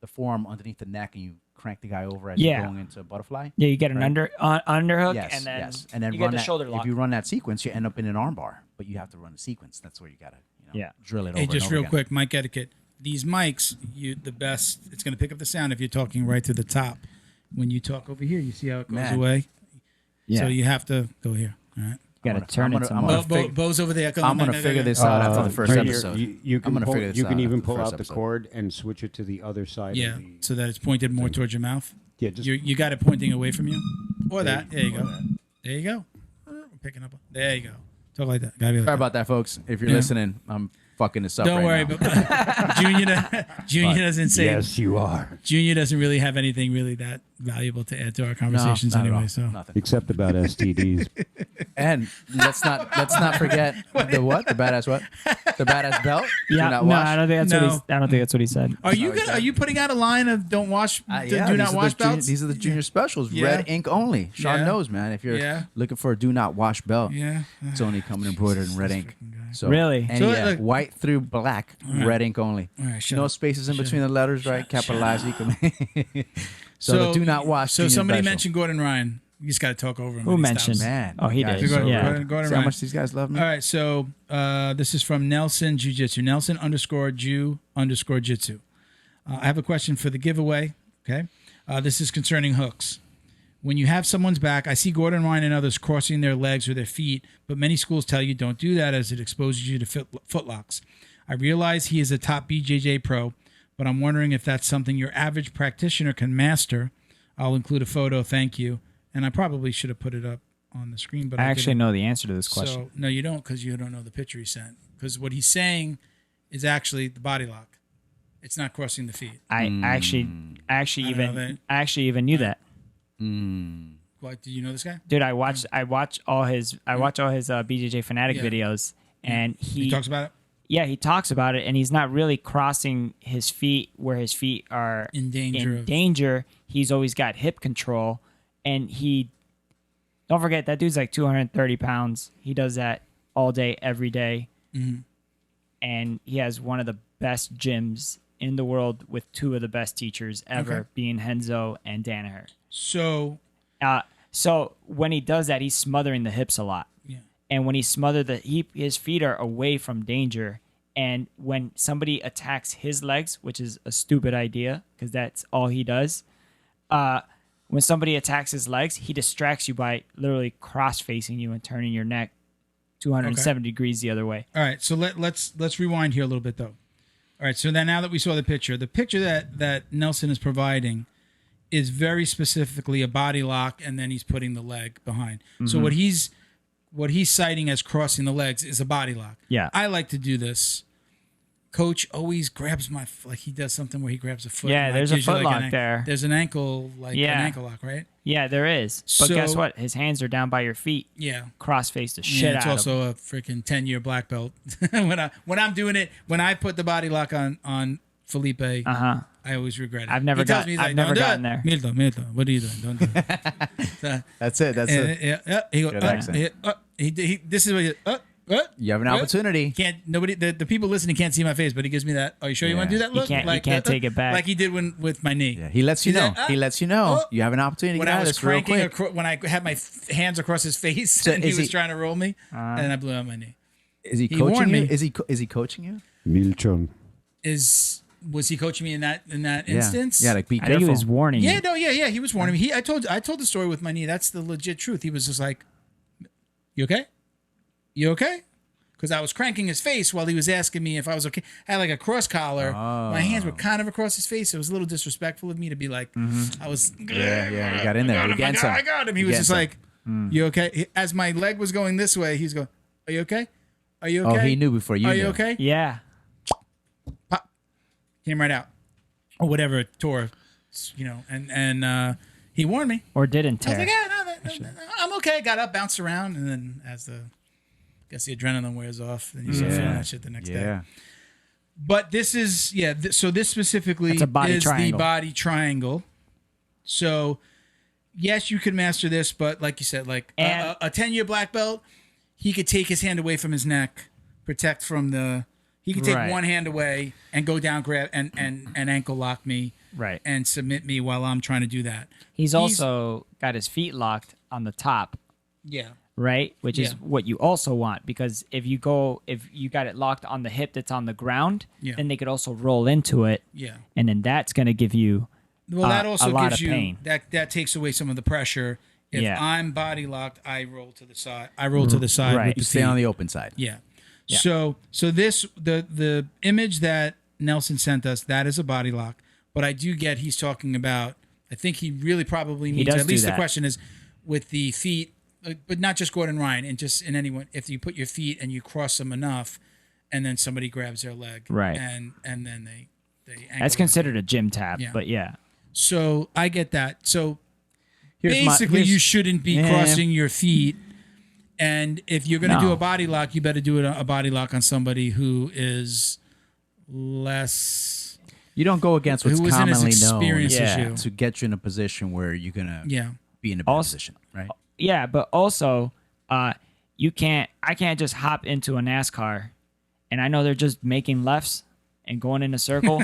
forearm underneath the neck and you crank the guy over as you're going into a butterfly. Yeah, you get an underhook, Yes, and then yes. And then you run get the that, shoulder lock. If you run that sequence, you end up in an armbar, but you have to run the sequence. That's where you gotta drill it over. Hey, just and over real again. quick, mic etiquette. These mics, the best. It's going to pick up the sound if you're talking right to the top. When you talk over here, you see how it goes Man. away. Yeah. So you have to go here. All right. You gotta turn it some more. Bo's over there. I'm gonna figure this out after the first right here, episode. You can I'm gonna pull, figure this you out can after even the pull first out the episode. cord and switch it to the other side. Yeah, of the, so that it's pointed more towards your mouth. yeah, just You got it pointing away from you, or that. There you go. There you go. Picking up. There you go. Talk like that. Gotta be like Sorry that. about that, folks. If you're Yeah. listening, I'm fucking this up. Don't worry, now. but Junior doesn't say. yes, you are. Junior doesn't really have anything really that valuable to add to our conversations not at anyway. all. So Nothing. Except about STDs. And let's not forget the what? The badass what? The badass belt? Do Yeah, not no, wash? I don't think that's what he said. are you putting out a line of don't wash, Yeah, do these not are wash the junior- belts? These are the junior specials. Yeah. Red ink only. Sean Yeah. knows, man. If you're Yeah. looking for a do not wash belt, Yeah. it's only coming embroidered in red ink. So Really? And So, yeah, look- white through black, red ink only. All right, shut No up. spaces in between the letters, right? Capitalized. You can. so the do not wash. So junior somebody special. mentioned Gordon Ryan. You just got to talk over him. Who when he mentioned? stops. Man. Oh, he you guys did. are so Yeah. good. Gordon See how Ryan. much these guys love me? All right, so this is from Nelson Jiu Jitsu. Nelson _Jew Jitsu. I have a question for the giveaway. Okay, this is concerning hooks. When you have someone's back, I see Gordon Ryan and others crossing their legs or their feet, but many schools tell you don't do that as it exposes you to footlocks. I realize he is a top BJJ pro, but I'm wondering if that's something your average practitioner can master. I'll include a photo. Thank you. And I probably should have put it up on the screen, but I I actually didn't. know the answer to this question. So no, you don't, because you don't know the picture he sent. Because what he's saying is actually the body lock. It's not crossing the feet. I actually I don't know even knew that. What? Do you know this guy? Dude, I watch all his BJJ Fanatic Yeah. videos, and He talks about it. yeah, he talks about it, and he's not really crossing his feet where his feet are In danger of- danger. He's always got hip control, and don't forget that dude's like 230 pounds. He does that all day, every day. Mm-hmm. And he has one of the best gyms in the world with two of the best teachers ever, Okay. being Henzo and Danaher. So So when he does that, he's smothering the hips a lot. yeah, And when he smothered his feet are away from danger. And when somebody attacks his legs, which is a stupid idea because that's all he does, when somebody attacks his legs, he distracts you by literally cross-facing you and turning your neck 270 degrees the other way. all right. So let's rewind here a little bit though. All right. So then now that we saw the picture that Nelson is providing is very specifically a body lock, and then he's putting the leg behind. So what he's citing as crossing the legs is a body lock. Yeah. I like to do this. Coach always grabs like he does something where he grabs a foot. Yeah, and, like, there's a gives you, foot like, lock there. There's an ankle an ankle lock, right? Yeah, there is. But guess So- what? His hands are down by your feet. Yeah. Cross-face the Yeah, shit it's out of also a freaking 10-year black belt. when I'm doing it, when I put the body lock on Felipe, him. I always regret it. I've never He tells got- me, he's I've like, never "Don't do gotten it." there. Milton, what are you doing? Don't do it. That's it. That's it. He goes, Good accent. this is what he, You have an opportunity. Can't nobody the people listening can't see my face, but he gives me that. Are you sure you want to do that? He Look, can't take it back. like he did with my knee. Yeah, he lets you He's know. like, He lets you know. oh. You have an opportunity to When get I out of was this real cranking, quick. when I had my hands across his face, and he is was he- trying to roll me, and I blew out my knee. Is he warned coaching you? me. Is he coaching you? Milchon. Was he coaching me in that instance? Yeah, like be I careful. think he was warning Yeah, you. no, yeah. He was warning me. I told the story with my knee. That's the legit truth. He was just like, "You okay? You okay?" Because I was cranking his face while he was asking me if I was okay. I had like a cross collar. My hands were kind of across his face. It was a little disrespectful of me to be like, I was. Yeah, you got in there. You got some. I got him. He You was got just some. like, "You okay?" As my leg was going this way, he's going, "Are you okay? Are you Oh, okay? he knew before you Are knew. you okay?" Yeah. Pop. Came right out, or whatever it tore, and he warned me. Or didn't I was tear. like, yeah, no, I'm okay. Got up, bounced around, and then as the adrenaline wears off, then you start feeling that shit the next day. Yeah. But this is so this specifically That's a body is triangle. the body triangle. So yes, you could master this, but like you said, like And- a 10-year black belt, he could take his hand away from his neck, protect from the. He could take Right. one hand away and go down, grab and ankle lock me, Right. and submit me while I'm trying to do that. He's also got his feet locked on the top, Yeah. right? Which is Yeah. what you also want, because if you got it locked on the hip that's on the ground, Yeah. then they could also roll into it, Yeah. and then that's going to give you Well, that also a lot gives of you pain. that takes away some of the pressure. If Yeah. I'm body locked, I roll to the side. I roll to the side. Right. With the You stay on feet. the open side. Yeah. Yeah. So this the image that Nelson sent us, that is a body lock. But I do get he's talking about. I think he really probably means. does At least do the that. question is with the feet, but not just Gordon Ryan, and just in anyone. If you put your feet and you cross them enough, and then somebody grabs their leg, Right. and then they ankle that's lock. considered a gym tap, Yeah. but yeah. So I get that. So Here's basically, you shouldn't be Yeah. crossing your feet. And if you're going to do No. a body lock, you better do a body lock on somebody who is less. You don't go against what's Who isn't as commonly known experienced as yeah, you. to get you in a position where you're gonna Yeah. be in a better Also- position, right? Yeah, but also, I can't just hop into a NASCAR, and I know they're just making lefts and going in a circle.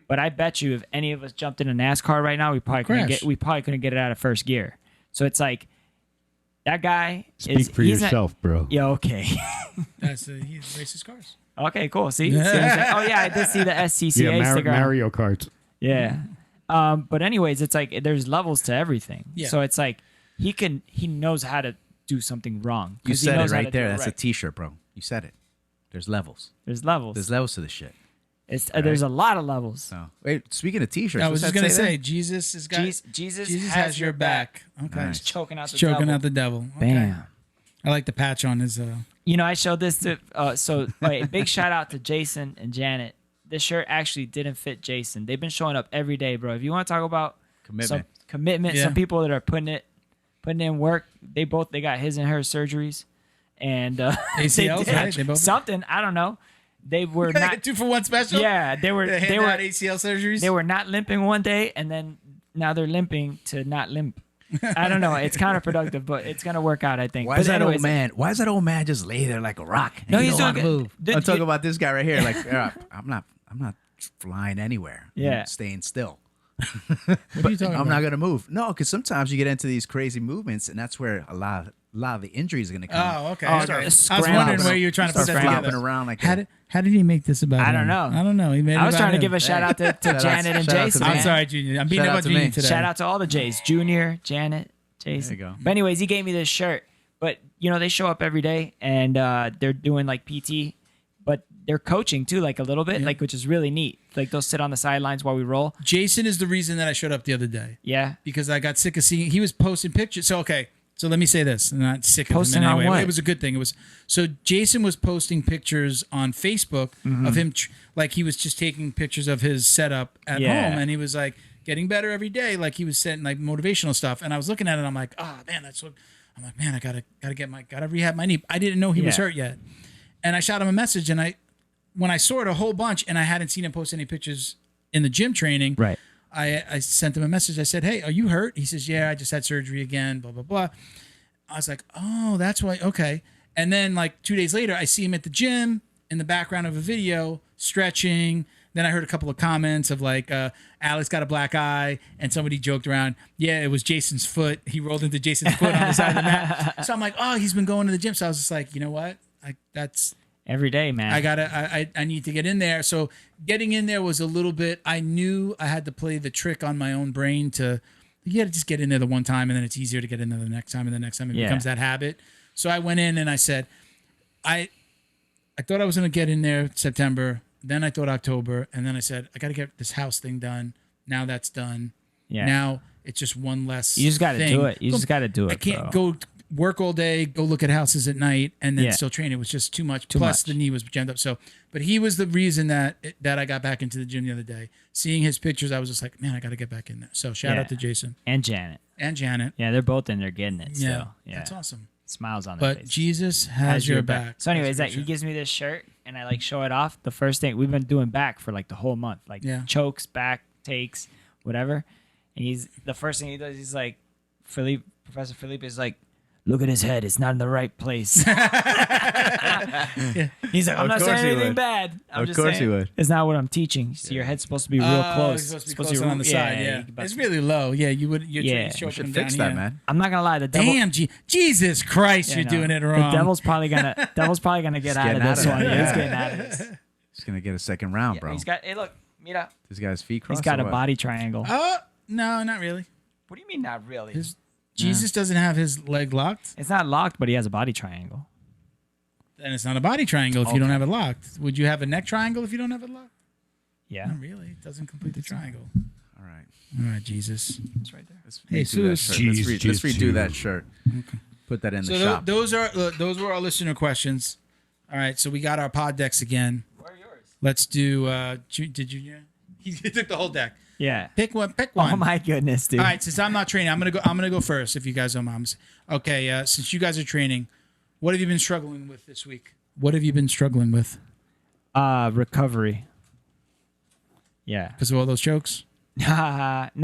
But I bet you, if any of us jumped in a NASCAR right now, we probably couldn't get it out of first gear. So it's like that guy Speak for he's not- yourself, bro. Yeah, okay, He races cars. okay, cool. See what I'm saying? Oh yeah, I did see the SCCA Yeah, sticker. Mario Kart. Yeah. But anyways, it's like there's levels to everything. Yeah. So it's like he knows how to do something wrong. You 'cause he said it knows how to right do there. it That's a right. T-shirt, bro. You said it. There's levels. There's levels. There's levels to this shit. It's there's a lot of levels. So wait, speaking of T-shirts, I was what's just that going to there? say, Jesus is got. Jesus has your back. Okay. Nice. choking out He's the choking devil. out the devil. Okay. Bam. I like the patch on his. You know, I showed this to big shout out to Jason and Janet. This shirt actually didn't fit Jason. They've been showing up every day, bro. If you want to talk about Commitment. some commitment, Yeah. some people that are putting in work, they got his and her surgeries, and ACLs, they did right? They both- something. I don't know. They were not. 2-for-1 special. Yeah, they were. They They were. ACL surgeries. They were not limping one day, and then now they're limping to not limp. I don't know. It's counterproductive, but it's gonna work out, I think. Why But is that anyways, old man? Why is that old man just lay there like a rock? No, He he's don't doing wanna good. move. The- I'm talking you- about this guy right here. Like, I'm not flying anywhere. Yeah. I'm staying still. What are you talking I'm about? not gonna move. No, because sometimes you get into these crazy movements, and that's where a lot of the injuries are gonna come. Oh, okay. Oh, Sorry. I was scrambling. wondering where you were trying to put Start that flopping together. around like How that. did he make this about I him? don't know. I don't know. He made it I was about trying to him. give a shout out to Janet and shout out to Jason. me. I'm man. sorry, Junior. I'm beating Shout up out on to Junior me. today. Shout out to all the Jays, Junior, Janet, Jason. There you go. But anyways, he gave me this shirt. But they show up every day and they're doing like PT, but they're coaching too, like a little bit, Yeah. like which is really neat. Like they'll sit on the sidelines while we roll. Jason is the reason that I showed up the other day Yeah. because I got sick of seeing he was posting pictures. So okay, so let me say this, I'm not sick of Posting him in on any way. what? It was a good thing. It was so Jason was posting pictures on Facebook Mm-hmm. of him like he was just taking pictures of his setup at Yeah. home, and he was like getting better every day. Like he was setting like motivational stuff, and I was looking at it, and I'm like, oh man, that's what I'm like. Man, I gotta rehab my knee. I didn't know he was Yeah. hurt yet, and I shot him a message, and when I saw it a whole bunch, and I hadn't seen him post any pictures in the gym training, Right. I sent him a message. I said, hey, are you hurt? He says, yeah, I just had surgery again, blah, blah, blah. I was like, oh, that's why. Okay. And then like 2 days later, I see him at the gym in the background of a video stretching. Then I heard a couple of comments of like, Alex got a black eye, and somebody joked around, yeah, it was Jason's foot. He rolled into Jason's foot on the side of the mat. So I'm like, oh, he's been going to the gym. So I was just like, you know what? That's Every day, man. I need to get in there. So getting in there was a little bit, I knew I had to play the trick on my own brain to, you got to just get in there the one time, and then it's easier to get in there the next time, and the next time it Yeah. becomes that habit. So I went in and I said, I thought I was going to get in there September, then I thought October, and then I said, I got to get this house thing done. Now that's done. Yeah. Now it's just one less You just got to thing. do it. You just got to do it. I can't bro. go work all day, go look at houses at night, and then Yeah. still train. It was just too much. Plus, much. the knee was jammed up. So, but he was the reason that I got back into the gym the other day. Seeing his pictures, I was just like, man, I got to get back in there. So, shout Yeah. out to Jason And Janet. and Janet. Yeah, they're both in there getting it. Yeah, So, yeah. that's awesome. Smiles on their But face. Jesus has your back. So, anyways, That's that he for gives me this shirt and I like show it off. The first thing we've been doing back for like the whole month, like Yeah. chokes, back takes, whatever. And the first thing he does, he's like, Professor Felipe is like, look at his head. It's not in the right place. He's like, I'm Of not course saying he anything would. bad. I'm Of just course saying, he would. It's not what I'm teaching. So your head's supposed to be real close. It's supposed to be Supposed closer on the side. Yeah, you about it's to- really low. Yeah, you would. Yeah. Show We up should and fix down that, here. man. I'm not gonna lie. The devil. Damn, Jesus Christ, Yeah, you're no. doing it wrong. The devil's probably gonna get out getting of this out of one. it. Yeah, he's Yeah. getting out of this. He's gonna get a second round, bro. He's got. Hey, look, mira. This guy's feet crossed. He's got or a what? body triangle. Oh no, not really. What do you mean, not really? Jesus doesn't have his leg locked. It's not locked, but he has a body triangle. Then it's not a body triangle if you don't have it locked. Would you have a neck triangle if you don't have it locked? Yeah, Not really. It doesn't complete the triangle. All right. All right, Jesus. it's right there. Let's Hey, redo that Sus. shirt. Let's, Jeez, let's Jeez, redo that shirt. Put that in So the shop. those were our listener questions. All right, so we got our pod decks again. Where are yours? Let's do. Did you? He took the whole deck. Yeah. Pick one. Pick one. Oh my goodness, dude. All right, since I'm not training, I'm gonna go first. If you guys don't mind. Okay. Since you guys are training, what have you been struggling with this week? What have you been struggling with? Recovery. Yeah. Because of all those chokes? No,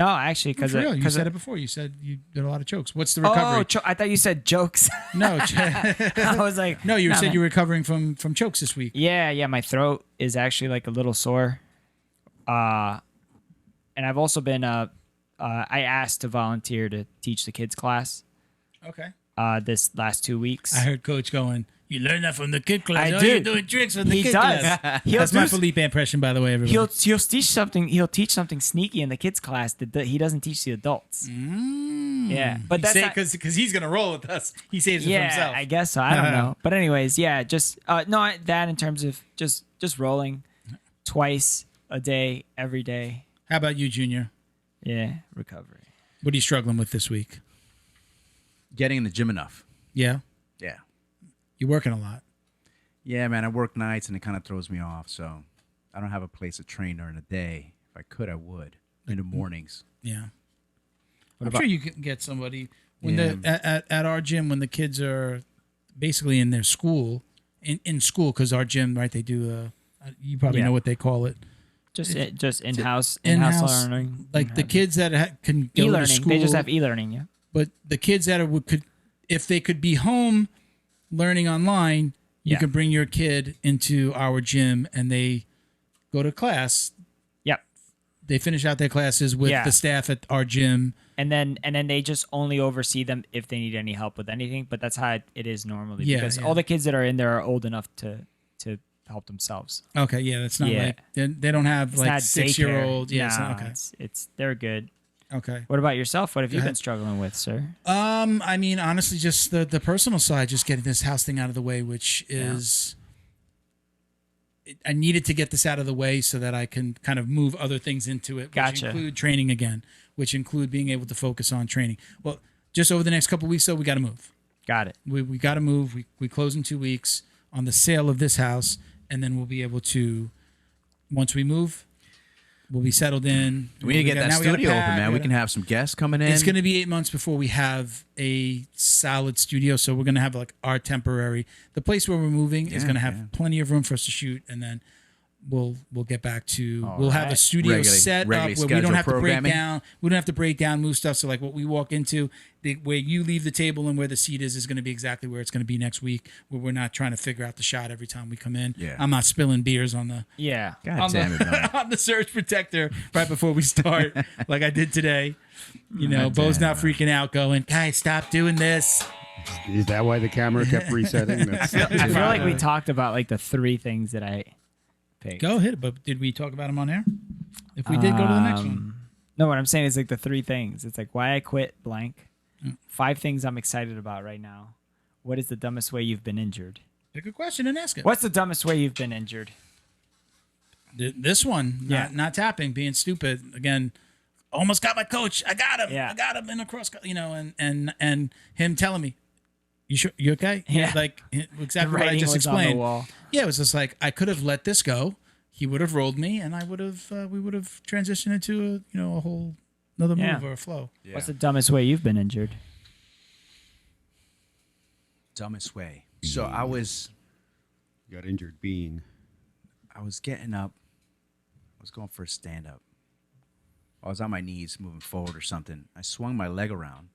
actually, because For real, you said it before. You said you did a lot of chokes. What's the recovery? I thought you said jokes. No, I was like, no. You nah, said man. you were recovering from chokes this week. Yeah. My throat is actually like a little sore. And I've also been I asked to volunteer to teach the kids class Okay. this last 2 weeks. I heard Coach going, you learned that from the kid class. I Oh, do. You're doing tricks from the He kid does. class. He'll That's my do- Felipe impression, by the way, everybody. He'll teach something sneaky in the kids class that he doesn't teach the adults. Yeah, but that's not, because he's gonna roll with us. He saves it for yeah, himself. I guess so. I don't know. But anyways, yeah, just that in terms of just rolling twice a day, every day. How about you, Junior? Yeah, recovery. What are you struggling with this week? Getting in the gym enough. Yeah, Yeah. you're working a lot. Yeah, man. I work nights and it kind of throws me off. So I don't have a place to train during the day. If I could, I would in the mornings. Yeah. I'm about- sure you can get somebody when Yeah. at our gym when the kids are basically in their school in school because our gym they do you probably Yeah. know what they call it Just in-house in-house, learning. like the kids that can go to e-learning. school. They just have e-learning. Yeah. But the kids that could if they could be home learning online, you Yeah. can bring your kid into our gym and they go to class. Yep. They finish out their classes with Yeah. the staff at our gym. And then they just only oversee them if they need any help with anything. But that's how it is normally. Yeah, because yeah. all the kids that are in there are old enough to help themselves. Okay, yeah, that's not Yeah. like they don't have It's like not 6-year-old. daycare. Yeah, it's No, not, okay. it's they're good. Okay. What about yourself? What have you ahead. been struggling with, sir? I mean, honestly, just the personal side, just getting this house thing out of the way, which is I needed to get this out of the way so that I can kind of move other things into it, which Gotcha. include training again, which include being able to focus on training. Well, just over the next couple of weeks, though, we got to move. Got it. We got to move. We close in 2 weeks on the sale of this house, and then we'll be able to, once we move, we'll be settled in. We need to get that studio open, man. We can have some guests coming in. It's going to be 8 months before we have a solid studio, so we're going to have like our temporary. The place where we're moving is going to have plenty of room for us to shoot, and then we'll get back to we'll have a studio set up where we don't have to break down. We don't have to break down, move stuff. So like what we walk into, where you leave the table and where the seat is going to be exactly where it's going to be next week. Where we're not trying to figure out the shot every time we come in. Yeah. I'm not spilling beers on the God damn it, man. on the surge protector right before we start, like I did today. You know, Bo's not freaking out, going, "Guys, stop doing this." Is that why the camera kept resetting? I feel like we talked about like the 3 things that I picked. Go ahead, but did we talk about them on air? If we did, go to the next one. No, what I'm saying is like the 3 things. It's like why I quit blank. 5 things I'm excited about right now. What is the dumbest way you've been injured? Pick a question and ask it. What's the dumbest way you've been injured? This one, not tapping, being stupid. Again, almost got my coach. I got him. Yeah. I got him in a cross, and him telling me, "You sure? You okay?" Yeah. Like exactly what I Writing just was on the explained. wall. Yeah, it was just like I could have let this go. He would have rolled me, and I would have. We would have transitioned into a whole another move or a flow. Yeah. What's the dumbest way you've been injured? Dumbest way. So I was Got injured being. getting up. I was going for a stand up. I was on my knees moving forward or something. I swung my leg around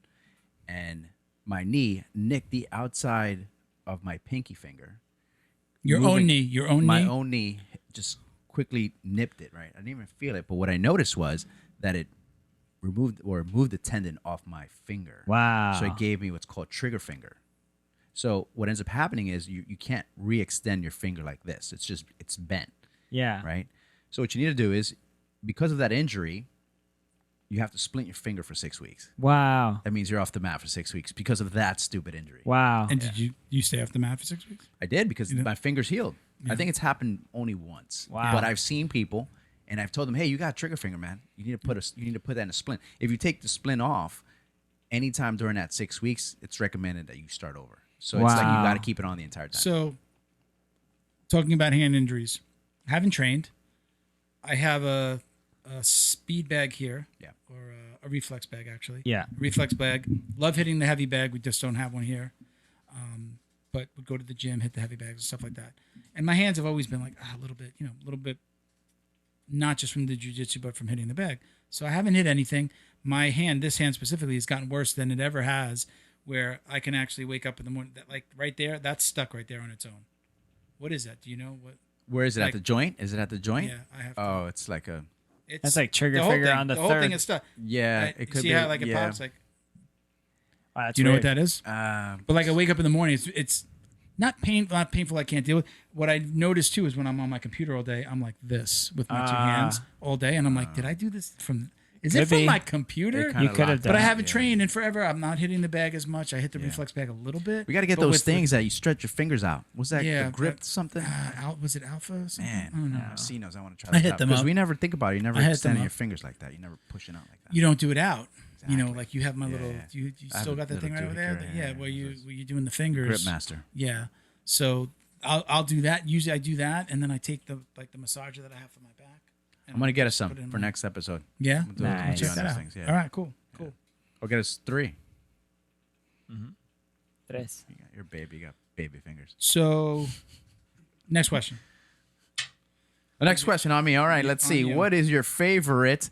and my knee nicked the outside of my pinky finger. Your own knee. My own knee just quickly nipped it, right? I didn't even feel it. But what I noticed was that it moved the tendon off my finger. Wow. So it gave me what's called trigger finger. So what ends up happening is you can't re-extend your finger like this. It's bent, Yeah. right? So what you need to do is, because of that injury, you have to splint your finger for 6 weeks. Wow. That means you're off the mat for 6 weeks because of that stupid injury. Wow. And did you stay off the mat for 6 weeks? I did because my finger's healed. I think it's happened only once. Wow. But I've seen people, and I've told them, "Hey, you got a trigger finger, man. You need to put that in a splint. If you take the splint off, anytime during that 6 weeks, it's recommended that you start over. So it's like you Wow. got to keep it on the entire time." So, talking about hand injuries, I haven't trained. I have a speed bag here, or a reflex bag actually. Yeah. Reflex bag. Love hitting the heavy bag. We just don't have one here. But we go to the gym, hit the heavy bags and stuff like that. And my hands have always been like a little bit, not just from the jiu-jitsu, but from hitting the bag. So I haven't hit anything. My hand, this hand specifically, has gotten worse than it ever has, where I can actually wake up in the morning. That, like right there, that's stuck right there on its own. What is that? Do you know what? Where is it, like- at the joint? Is it at the joint? Yeah, I have. Oh, it's like a... It's, That's like trigger the whole finger thing, on the whole third. thing is stuck. Yeah, Right? it could See be. how like it yeah. pops like. Wow, that's Do you know weird. what that is? But like I wake up in the morning, it's not painful. I can't deal with. What I notice too is when I'm on my computer all day, I'm like this with my 2 hands all day, and I'm like, did I do this from? Is it Could from be. my computer? It kinda You could have locked done But I it. haven't trained in forever. I'm not hitting the bag as much. I hit the reflex bag a little bit. We got to get but those with- things that you stretch your fingers out. Was that Yeah, the grip but- something? was it alpha? Or something? Man, I don't know. I've seen those. I want to try I those hit out. them Because up. we never think about it. You never I hit them extending your up. fingers like that. You never pushing out like that. You don't do it out. You know, Exactly. like you have my little. Yeah. You I still have a got that thing right little over there. doohickey, yeah, Where you're doing the fingers. Grip master. Yeah. So I'll do that. Usually I do that, and then I take the massager that I have for my back. I'm going to get us some put it in for my- next episode. Yeah. We'll do- Nice. we'll do Check on that those out. things, yeah. All right. Cool. Cool. I'll get us 3. Tres. You got your baby. You got baby fingers. So, next question. The next question on me. All right, let's on see. you. What is your favorite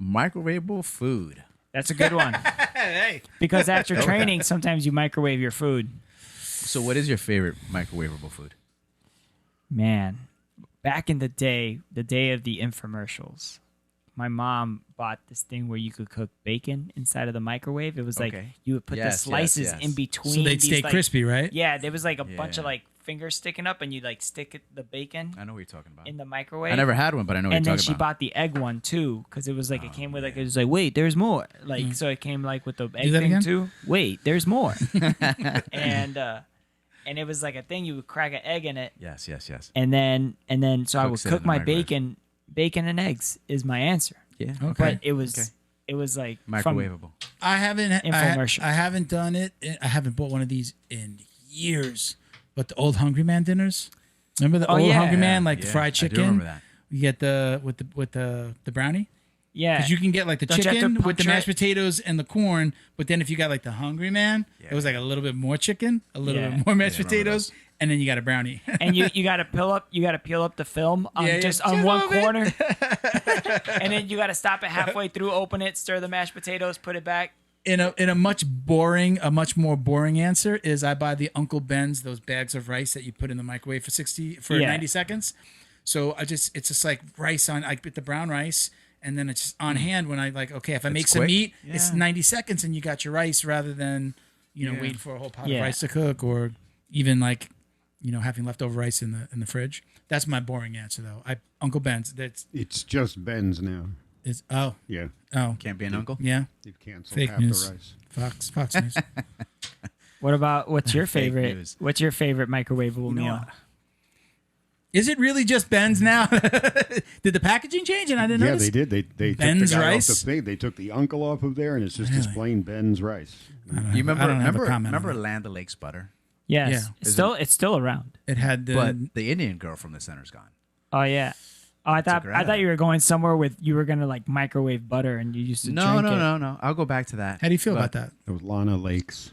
microwavable food? That's a good one. Hey. Because after training, sometimes you microwave your food. So what is your favorite microwavable food? Man, back in the day of the infomercials, my mom bought this thing where you could cook bacon inside of the microwave. It was like Okay. you would put the Yes, slices yes. in between. So they'd these, stay like- crispy, right? Yeah, there was like a bunch of Yeah. like fingers sticking up, and you like stick the bacon I know what you're talking about. in the microwave. I never had one, but I know what And you're then talking she about. bought the egg one too, because it was like it came with like it was like wait, there's more. Like so it came like with the egg that thing again? too. Wait, there's more. and and it was like a thing. You would crack an egg in it, Yes. and then so I would Cooks it cook in the my microwave. bacon and eggs is my answer. Yeah. Okay. But it was like from Microwavable. I haven't. Infomercial. I haven't done it. I haven't bought one of these in years. But the old Hungry Man dinners. Remember the old yeah. Hungry Man, like Yeah, fried I do chicken. remember that. You get the with the brownie. yeah. Because you can get like the Don't you have to chicken with the puncture mashed it? potatoes and the corn, but then if you got like the Hungry Man, it was like a little bit more chicken, a little Yeah. bit more mashed Yeah, I remember potatoes, and then you got a brownie. and you got to peel up the film on Yeah, just yeah, on just a one little corner, and then you got to stop it halfway through, open it, stir the mashed potatoes, put it back. In a much more boring answer is I buy the Uncle Ben's, those bags of rice that you put in the microwave for Yeah. 90 seconds. So it's just like rice I get the brown rice, and then it's just on hand when I like, okay, if I make some quick. meat, it's Yeah. 90 seconds and you got your rice rather than, wait for a whole pot Yeah. of rice to cook, or even like, having leftover rice in the fridge. That's my boring answer though. Uncle Ben's, It's just Ben's now. Yeah, Can't be an uncle. yeah. they've canceled Fake half news. the rice. Fox News. What's your Fake favorite? news. What's your favorite microwavable know meal? what? Is it really just Ben's now? Did the packaging change and I didn't Yeah, notice? they did. They took Ben's the guy rice? off the thing. They took the uncle off of there, and it's just plain Ben's rice. You remember? I don't have a comment on Remember that. Land O'Lakes butter? Yes, Yeah. it's still around. It had the But the Indian girl from the center's gone. Oh yeah. Oh, I thought her out. you were going somewhere with you were gonna like microwave butter and you used to No. drink it. I'll go back to that. How do you feel But about that? It was Lana Lakes.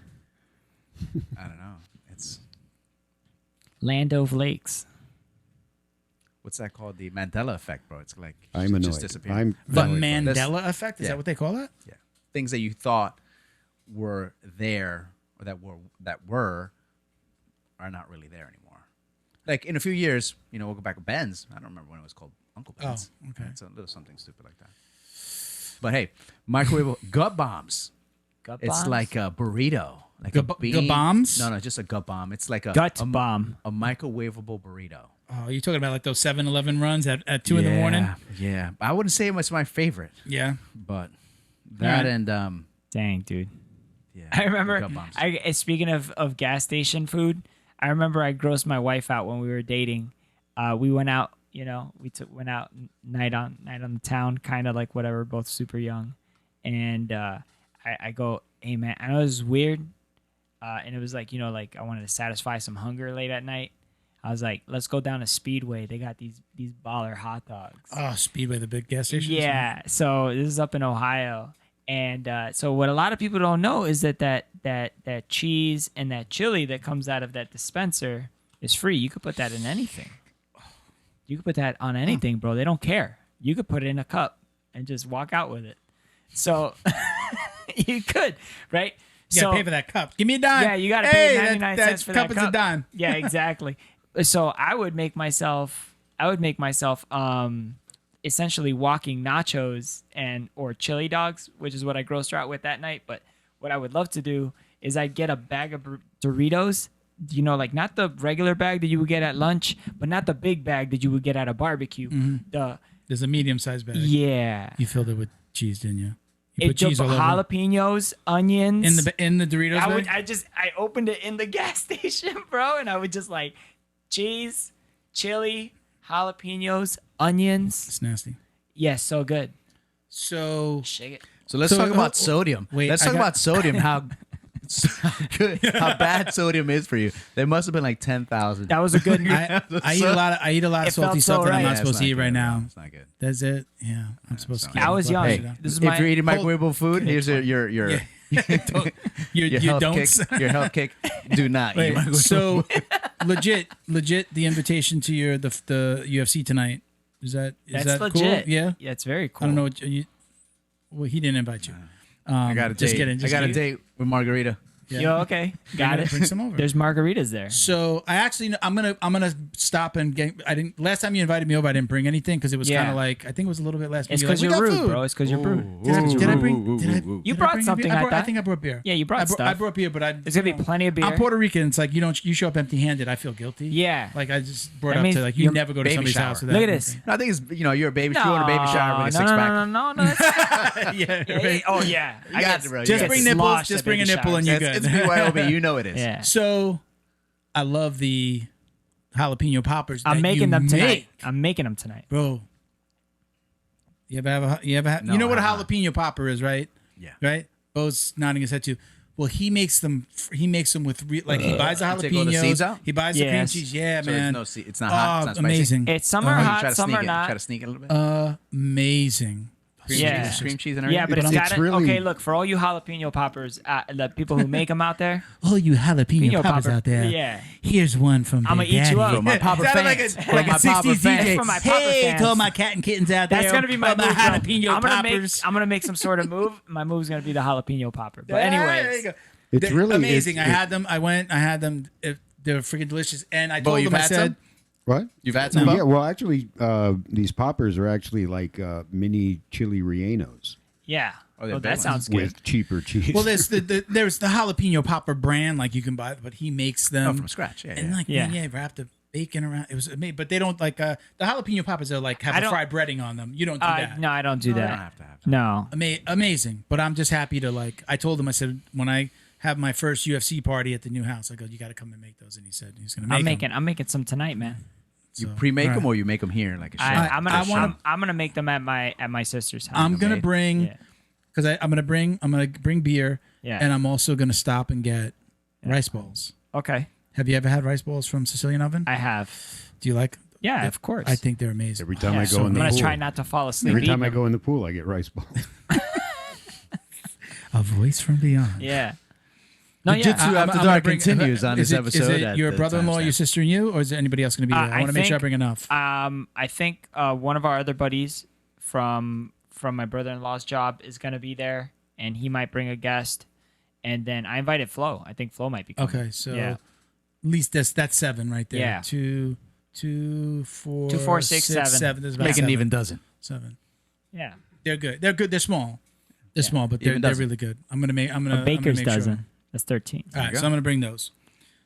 I don't know. It's Land of Lakes. what's that called? The Mandela effect, bro. It's like I'm annoyed. just disappeared. I'm The annoyed by it. Mandela effect? Is yeah. that what they call that? Yeah, things that you thought were there or that were are not really there anymore. Like in a few years, we'll go back to Ben's. I don't remember when it was called Uncle Ben's. Oh, okay. It's a little something stupid like that. But hey, microwave gut bombs. Gut It's bombs? like a burrito, like Gut a bean. bombs? No, just a gut bomb. It's like a Gut bomb. a microwavable burrito. Oh, you're talking about like those 7-Eleven runs at 2 in the morning? Yeah, I wouldn't say it's my favorite, Yeah. but that Alright. and Dang, dude. yeah. I remember. gut bombs. Speaking of gas station food, I remember I grossed my wife out when we were dating. We went out. Went out night on the town, kind of like whatever. Both super young, and I go, hey man, I know this is weird, and it was like like I wanted to satisfy some hunger late at night. I was like, let's go down to Speedway. They got these baller hot dogs. Oh, Speedway, the big gas station. Yeah. So this is up in Ohio. And so what a lot of people don't know is that cheese and that chili that comes out of that dispenser is free. You could put that in anything. You could put that on anything, bro. They don't care. You could put it in a cup and just walk out with it. So you could, right? You gotta pay for that cup. Give me a dime. Yeah, you gotta pay Hey, 99 cents for that cup. cup. Is a dime. Yeah, exactly. So I would make myself essentially walking nachos or chili dogs, which is what I grossed her out with that night. But what I would love to do is I'd get a bag of Doritos, like not the regular bag that you would get at lunch, but not the big bag that you would get at a barbecue. There's a medium-sized bag. Yeah. You filled it with cheese, didn't you? You It put cheese all over jalapenos, onions. in the Doritos bag? I opened it in the gas station, bro, and I would just like cheese, chili, jalapenos, onions. It's nasty. Yes, so good. So Shake it. So let's So, talk about oh, sodium. wait, Let's I talk got- about sodium. How good, how bad sodium is for you. There must have been like 10,000. That was a good. I eat a lot of It felt salty so stuff that I'm right. not Yeah, supposed it's to eat not right good, now. bro. It's not good. That's it. Yeah, I'm supposed to. not keep I was it. young. Hey, This is if my- you're eating microwavable food, here's your Your your you health don't. kick. Your health kick. Do not eat Wait, microwavable so food. legit, the invitation to your the UFC tonight is that That's that legit. cool? Yeah. it's very cool. I don't know what you. Well, he didn't invite you. I got a just date. kidding. I Just got a kidding. date with Margarita. Yeah. Yo, okay, got it. Bring some over. There's margaritas there. So I'm gonna stop and get. I didn't. Last time you invited me over, I didn't bring anything because it was Yeah. kind of like I think it was a little bit last. It's minute. because You're you're like, "We rude, got food." bro. It's because you're rude. Did I bring? You did I brought bring something, beer? I I thought. think I brought beer. Yeah, you brought I stuff. brought beer, but I. There's gonna be plenty of beer. I'm Puerto Rican. It's like you don't. You show up empty-handed. I feel guilty. Yeah. Like I just brought That up means to like you you're never go to baby somebody's shower. house. Without Look at this. anything. No, I think it's you're a baby. You want a baby shower with a no, six no, pack. no, no, no, that's- Yeah. yeah, oh yeah. got it, bro. You Just got bring it. nipples. sloshed Just at bring a baby nipple showers. and you're It's good. BYOB. You know it is. Yeah. So I love the jalapeno poppers. I'm that making you them tonight. make. I'm making them tonight. Bro. You ever have, No, you know what a I have not. jalapeno popper is, right? Yeah. Right? Bo's nodding his head too. Well, he makes them with he buys the You take all the seeds jalapenos. out? He buys the cream Yes. cheese. Yeah, So man. it's not hot. It's not spicy? amazing. It's some are Oh, you try hot, to some sneak are it. not. Try to sneak it a little bit. Amazing. Cream cheese and everything. Yeah, but But it's I'm- got really- okay. Look, for all you jalapeno poppers, the people who make them out there, Oh, you jalapeno Jalapeno poppers popper. out there. Yeah. Here's one from I'ma Big eat you Daddy. up. For my popper Sounded fans. like For a, like my a 60s popper DJ. fans. For my popper Hey, fans. to all my cat and kittens out there. that's gonna be my my move. jalapeno poppers. I'm gonna make some sort of move. My move's gonna be the jalapeno popper. But There you anyways, go. It's They're really amazing. it's- I had them. I had them. They're freaking delicious. And I Bo, told you've them, I had said, some? What? You've had some? Yeah, Bo? well, actually, these poppers are actually like mini chili rellenos yeah. Oh, they're Oh, big that ones. sounds good. with cheaper cheese. well, there's there's the jalapeno popper brand, like you can buy, but he makes them Oh, from scratch. Yeah, and yeah. like Yeah. man, wrapped the bacon around. It was amazing, but they don't like the jalapeno poppers are like have I a don't- fried breading on them. You don't do that. No, I don't do You that. don't have to have that. No. Amazing, but I'm just happy to like. I told him, I said when I have my first UFC party at the new house, I go, you got to come and make those, and he said he's gonna make I'm making some tonight, man. You So, pre-make all them right. or you make them here like a chef? I'm I wanna- gonna make them at my sister's house. I'm gonna Okay. bring Yeah. because I'm gonna bring beer, Yeah. and I'm also gonna stop and get rice balls. Okay. Have you ever had rice balls from Sicilian Oven? I have. Do you like? Yeah, of course. I think they're amazing. Every time Yeah, I so go in I'm the gonna pool, try not to fall asleep. every time eating I them. go in the pool, I get rice balls. A voice from beyond. Yeah. No, yeah. Jiu-jitsu After gonna Dark continues on is this it, episode Is it at your the brother-in-law, timestamp. your sister, and you, or is there anybody else going to be there? I want to make sure I think, bring enough. I think one of our other buddies from my brother-in-law's job is gonna be there, and he might bring a guest. And then I invited Flo. I think Flo might be coming. Okay, so yeah. at least that's 7 right there. Yeah. 2, 4, 2, 4, 6, 7. There's about Make an 7. even dozen. 7. Yeah. They're good. They're good. They're small. They're small, but they're Even dozen. really good. I'm gonna make. I'm A gonna. baker's I'm gonna make dozen. Sure. That's 13. All right, go. so I'm gonna bring those.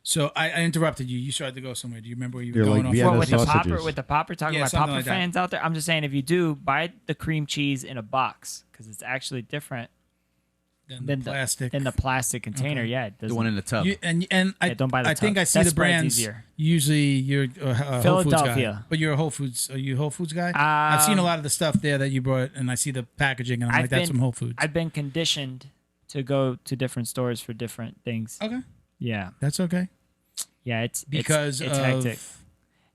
So I interrupted you. You started to go somewhere. Do you remember where you were You're going like, off? yeah, Well, the with the sausages. popper, talking Yeah, about something popper like that. fans out there, I'm just saying if you do buy the cream cheese in a box because it's actually different Then than the plastic. than the plastic container. Okay. Yeah, it The doesn't. one in the tub. And I Yeah, don't buy the I think tub. I see That the spreads brands. easier. Usually you're a Whole Foods guy, Philadelphia. but you're a Whole Foods. Are you a Whole Foods guy? I've seen a lot of the stuff there that you brought, and I see the packaging, and I'm like, that's from Whole Foods. I've been conditioned to go to different stores for different things. Okay, Yeah, that's okay yeah, it's because it's of hectic.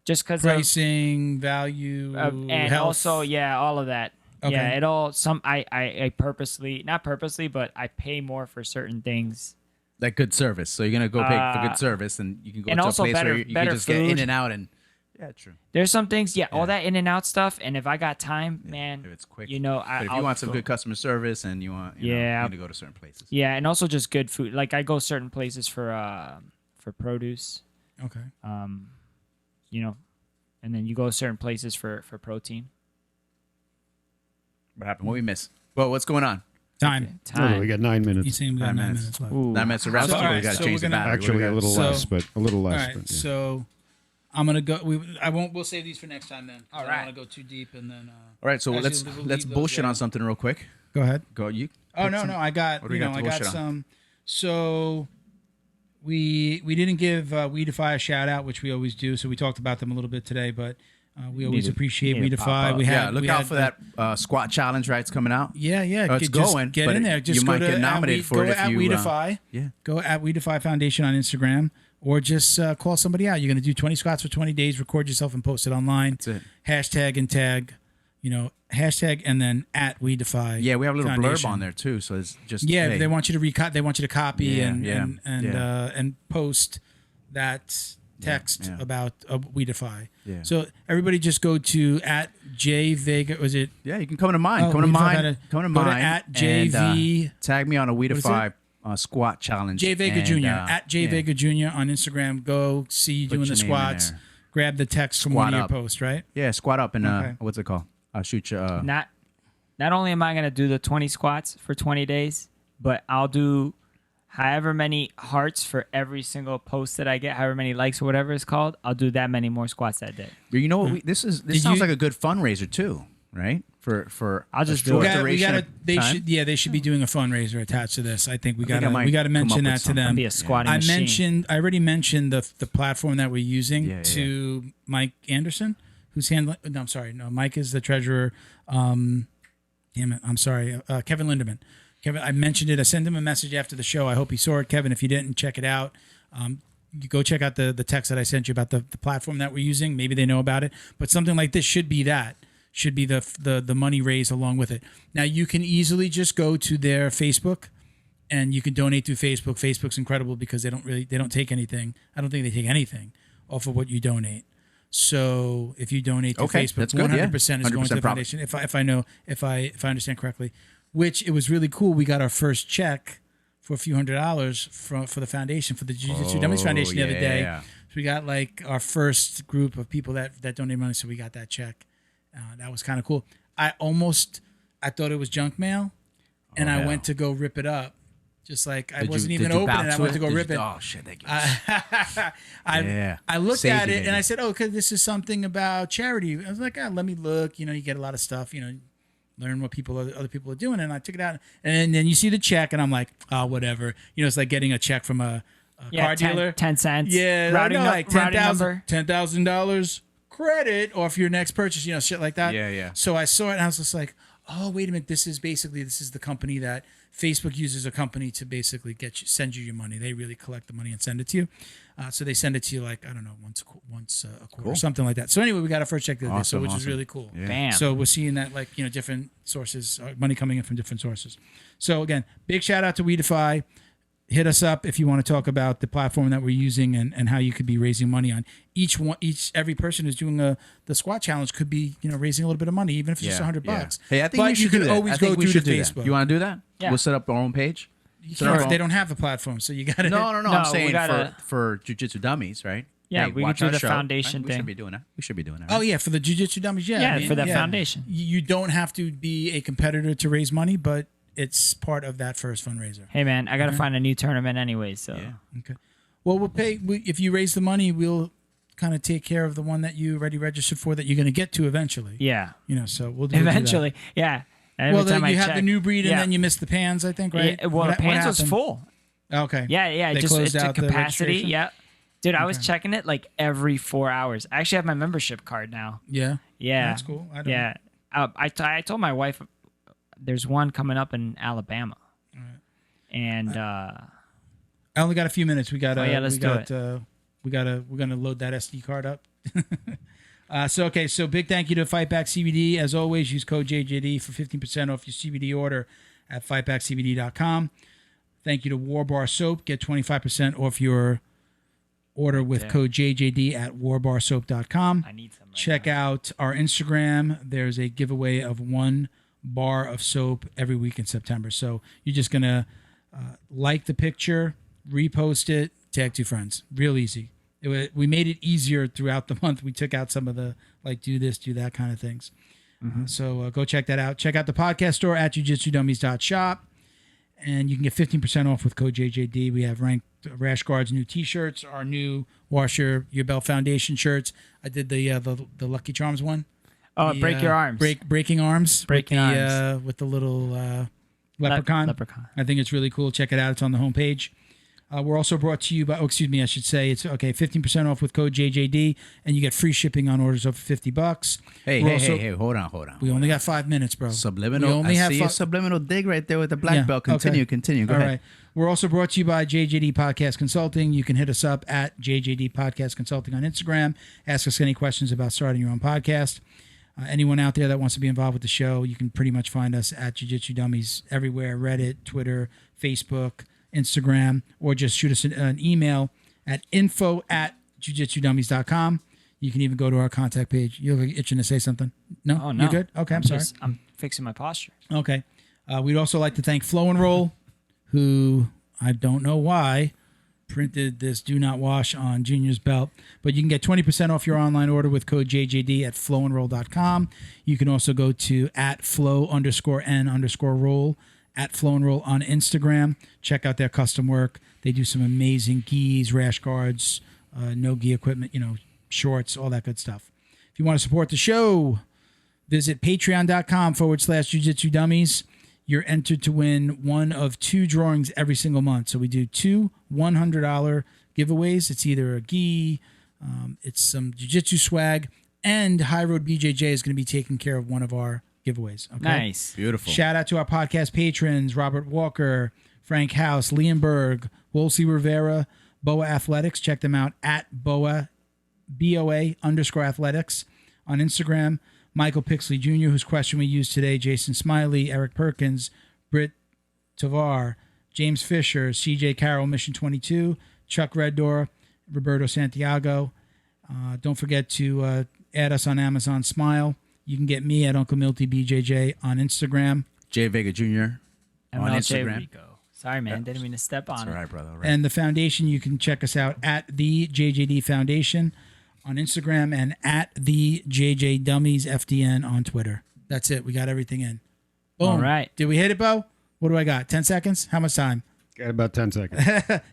Just because pricing, value, and health. also all of that. Okay. Yeah, it all I purposely not purposely, but I pay more for certain things. Like good service. So you're gonna go pay for good service, and you can go and to also a place better- where you better can just get in food. and out. And yeah, true. There's some things, all Yeah. that in and out stuff, and if I got time, man, If it's quick, you know, But if you want some good customer service and you want, you're gonna go to certain places. yeah, and also just good food. Like I go certain places for produce, Okay, you know, and then you go certain places for protein. What happened? What we miss? Well, what's going on? time. Oh, we got 9 You minutes. seem we got 9 9 minutes. minutes left. Ooh. 9 minutes to wrap So, up. all We right, got to so change we're the gonna- battery. Actually, a little So- less, but a little All less. right, but, yeah. so I'm gonna go. I won't. We'll save these for next time then. All I right. don't want to go too deep, and then. All right, so Actually, let's we'll let's leave those bullshit there. on something real quick. Go ahead. Go you. Oh pick no, some- no, I got What do we got to I got bullshit on? some. So we didn't give Weedify a shout out, which we always do. So we talked about them a little bit today, but we always to- appreciate need to pop Weedify. up. We had Yeah, look we out had for the- that squat challenge. Right, it's coming out. Yeah, yeah. Oh, it's just going, Get but in there. Just you go might to get nominated for go it if at you, Weedify. Yeah. Go at Weedify Foundation on Instagram, or just call somebody out. You're going to do 20 squats for 20 days. Record yourself and post it online. That's it. Hashtag and tag. Hashtag and then at Weedify. Yeah, we have a little Foundation. blurb on there too. So it's just Yeah, hey, they want you to They want you to copy Yeah, and yeah, and yeah. and post that text yeah. about Weedify. Yeah. So everybody just go to at J Vega. Was it? Yeah, you can come to mine. Oh, come to Weedify mine. had a- Come to go to mine. at and, JV tag me on a is Weedify squat challenge. J Vega and, Jr. At J yeah. Vega Jr. on Instagram. Go see you Put doing your the name in squats. there. Grab the text from Squat one of your up. posts. Right. Yeah, squat up and Okay. what's it called? I'll shoot you. Not only am I gonna do the 20 squats for 20 days, but I'll do however many hearts for every single post that I get, however many likes or whatever it's called. I'll do that many more squats that day. But you know what? This Did sounds you- like a good fundraiser too. right? For I'll just a do short it. duration They of time. should. Yeah, they should be doing a fundraiser attached to this. I think we think got I might we got to come up mention with that to something. them. Be a squatting machine. I already mentioned the platform that we're using Yeah, to Mike Anderson, who's handling. No, I'm sorry. No, Mike is the treasurer. Damn it. I'm sorry. Kevin Lindemann. Kevin, I mentioned it. I sent him a message after the show. I hope he saw it. Kevin, if you didn't, check it out. You go check out the text that I sent you about the platform that we're using. Maybe they know about it. But something like this should be that. Should be the money raised along with it. Now, you can easily just go to their Facebook and you can donate through Facebook. Facebook's incredible because they don't take anything. I don't think they take anything off of what you donate. So if you donate to Okay, Facebook, that's good, 100% is going to 100% the profit. foundation. If I understand correctly, which it was really cool. We got our first check for a few $100s for the foundation, for the Jiu Jitsu Dummies Foundation the other day. yeah. So we got like our first group of people that donate money. So we got that check. That was kind of cool. I thought it was junk mail, and I hell. went to go rip it up. Just like I Did wasn't you even bounce open it. I went to go Did rip you- it. Oh shit! Thank you. I looked Saved at you, it and baby. I said, "Oh, okay, this is something about charity." I was like, "Let me look." You get a lot of stuff. Learn what other people are doing. And I took it out, and then you see the check, and I'm like, "Oh, whatever." It's like getting a check from a car dealer. 10 cents. Yeah, routing, like routing number. $10,000 credit off your next purchase. Shit like that. Yeah. So I saw it, and I was just like, "Oh, wait a minute! This is the company that." Facebook uses a company to basically send you your money. They really collect the money and send it to you. So they send it to you like, I don't know, once a quarter or something like that. So anyway, we got our first check the other day, which is really cool. Yeah. Bam. So we're seeing that different sources, money coming in from different sources. So again, big shout out to WeDefy. Hit us up if you want to talk about the platform that we're using and how you could be raising money on. Every person who's doing the squat challenge could be raising a little bit of money, even if it's just $100. Hey, I think but we should you can do that. always I think go we through should the do Facebook. that. You want to do that? Yeah. We'll set up our own page. They don't have the platform, so you got to. No. No, I'm we saying gotta- for Jiu Jitsu Dummies, right? Yeah, Hey, we could watch do our the show, foundation right? We thing. should be doing that. We should be doing that. Oh Right? yeah, for the Jiu Jitsu Dummies. Yeah, Yeah, for the foundation. You don't have to be a competitor to raise money, but it's part of that first fundraiser. Hey, man, I got to find a new tournament anyway, so. Yeah. Okay. Well, we'll pay. If you raise the money, we'll kind of take care of the one that you already registered for that you're going to get to eventually. Yeah. So we'll do that. Eventually. Yeah. Every Well, time you I have check- the new breed, and Yeah. then you missed the pans, I think, right? Yeah, well, What the pants was happened? full. Okay. Yeah. They It's closed a out the capacity. registration? Yeah. Dude, I was checking it like every 4 hours. I actually have my membership card now. Yeah. Yeah. That's cool. I don't Yeah. I told my wife there's one coming up in Alabama. And I only got a few minutes. We got. let's do it. We're gonna load that SD card up. So big thank you to Fightback CBD. As always, use code JJD for 15% off your CBD order at fightbackcbd.com. Thank you to War Bar Soap. Get 25% off your order with code JJD at warbarsoap.com. I need some. Right Check out our Instagram. There's a giveaway of 1 bar of soap every week in September. So you're just gonna like the picture, repost it, tag 2 friends. Real easy. We made it easier throughout the month. We took out some of the do this, do that kind of things. So go check that out. Check out the podcast store at jujitsudummies.shop. And you can get 15% off with code JJD. We have ranked Rash Guard's new T-shirts, our new Wash Your Belt Foundation shirts. I did the Lucky Charms one. Oh, The, break your arms. Breaking arms. Breaking with the, arms. with the little leprechaun. Leprechaun. I think it's really cool. Check it out. It's on the homepage. We're also brought to you by, I should say, it's 15% off with code JJD, and you get free shipping on orders over $50. Hey, hold on. We only got 5 minutes, bro. Subliminal. We only I have see a subliminal dig right there with the black belt. Continue. Go All ahead. right. We're also brought to you by JJD Podcast Consulting. You can hit us up at JJD Podcast Consulting on Instagram. Ask us any questions about starting your own podcast. Anyone out there that wants to be involved with the show, you can pretty much find us at Jiu Jitsu Dummies everywhere: Reddit, Twitter, Facebook, Instagram, or just shoot us an email at info@jujitsudummies.com. You can even go to our contact page. You're itching to say something? No? Oh, no. You good? Okay, I'm sorry. I'm fixing my posture. Okay. We'd also like to thank Flow and Roll, who I don't know why printed this do not wash on Junior's belt, but you can get 20% off your online order with code JJD at flowandroll.com. You can also go to at flow_n_roll at Flow and Roll on Instagram. Check out their custom work. They do some amazing gis, rash guards, no gi equipment, shorts, all that good stuff. If you want to support the show, Visit patreon.com/Jiu Jitsu Dummies. You're entered to win one of 2 drawings every single month. So we do 2 $100 giveaways. It's either a gi, it's some jiu-jitsu swag, and High Road BJJ is going to be taking care of one of our giveaways. Okay? Nice. Beautiful. Shout out to our podcast patrons, Robert Walker, Frank House, Liam Berg, Wolsey Rivera, Boa Athletics. Check them out at BOA _athletics on Instagram. Michael Pixley Jr., whose question we used today, Jason Smiley, Eric Perkins, Britt Tavar, James Fisher, CJ Carroll, Mission 22, Chuck Reddoor, Roberto Santiago. Don't forget to add us on Amazon Smile. You can get me at Uncle Milty BJJ on Instagram. Jay Vega Jr. on MLJ Instagram. Rico. Sorry, man. Didn't mean to step on All it. right, brother. All right. And the foundation, you can check us out at the JJD Foundation on Instagram and at the JJ Dummies FDN on Twitter. That's it. We got everything in. Boom. All right. Did we hit it, Bo? What do I got? 10 seconds? How much time? Got about 10 seconds.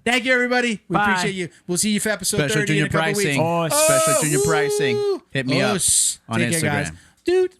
Thank you, everybody. We Bye. appreciate you. We'll see you for episode Special 30 in junior a couple pricing. weeks. Special junior pricing. Hit me up on Take Instagram. care, guys. Dude.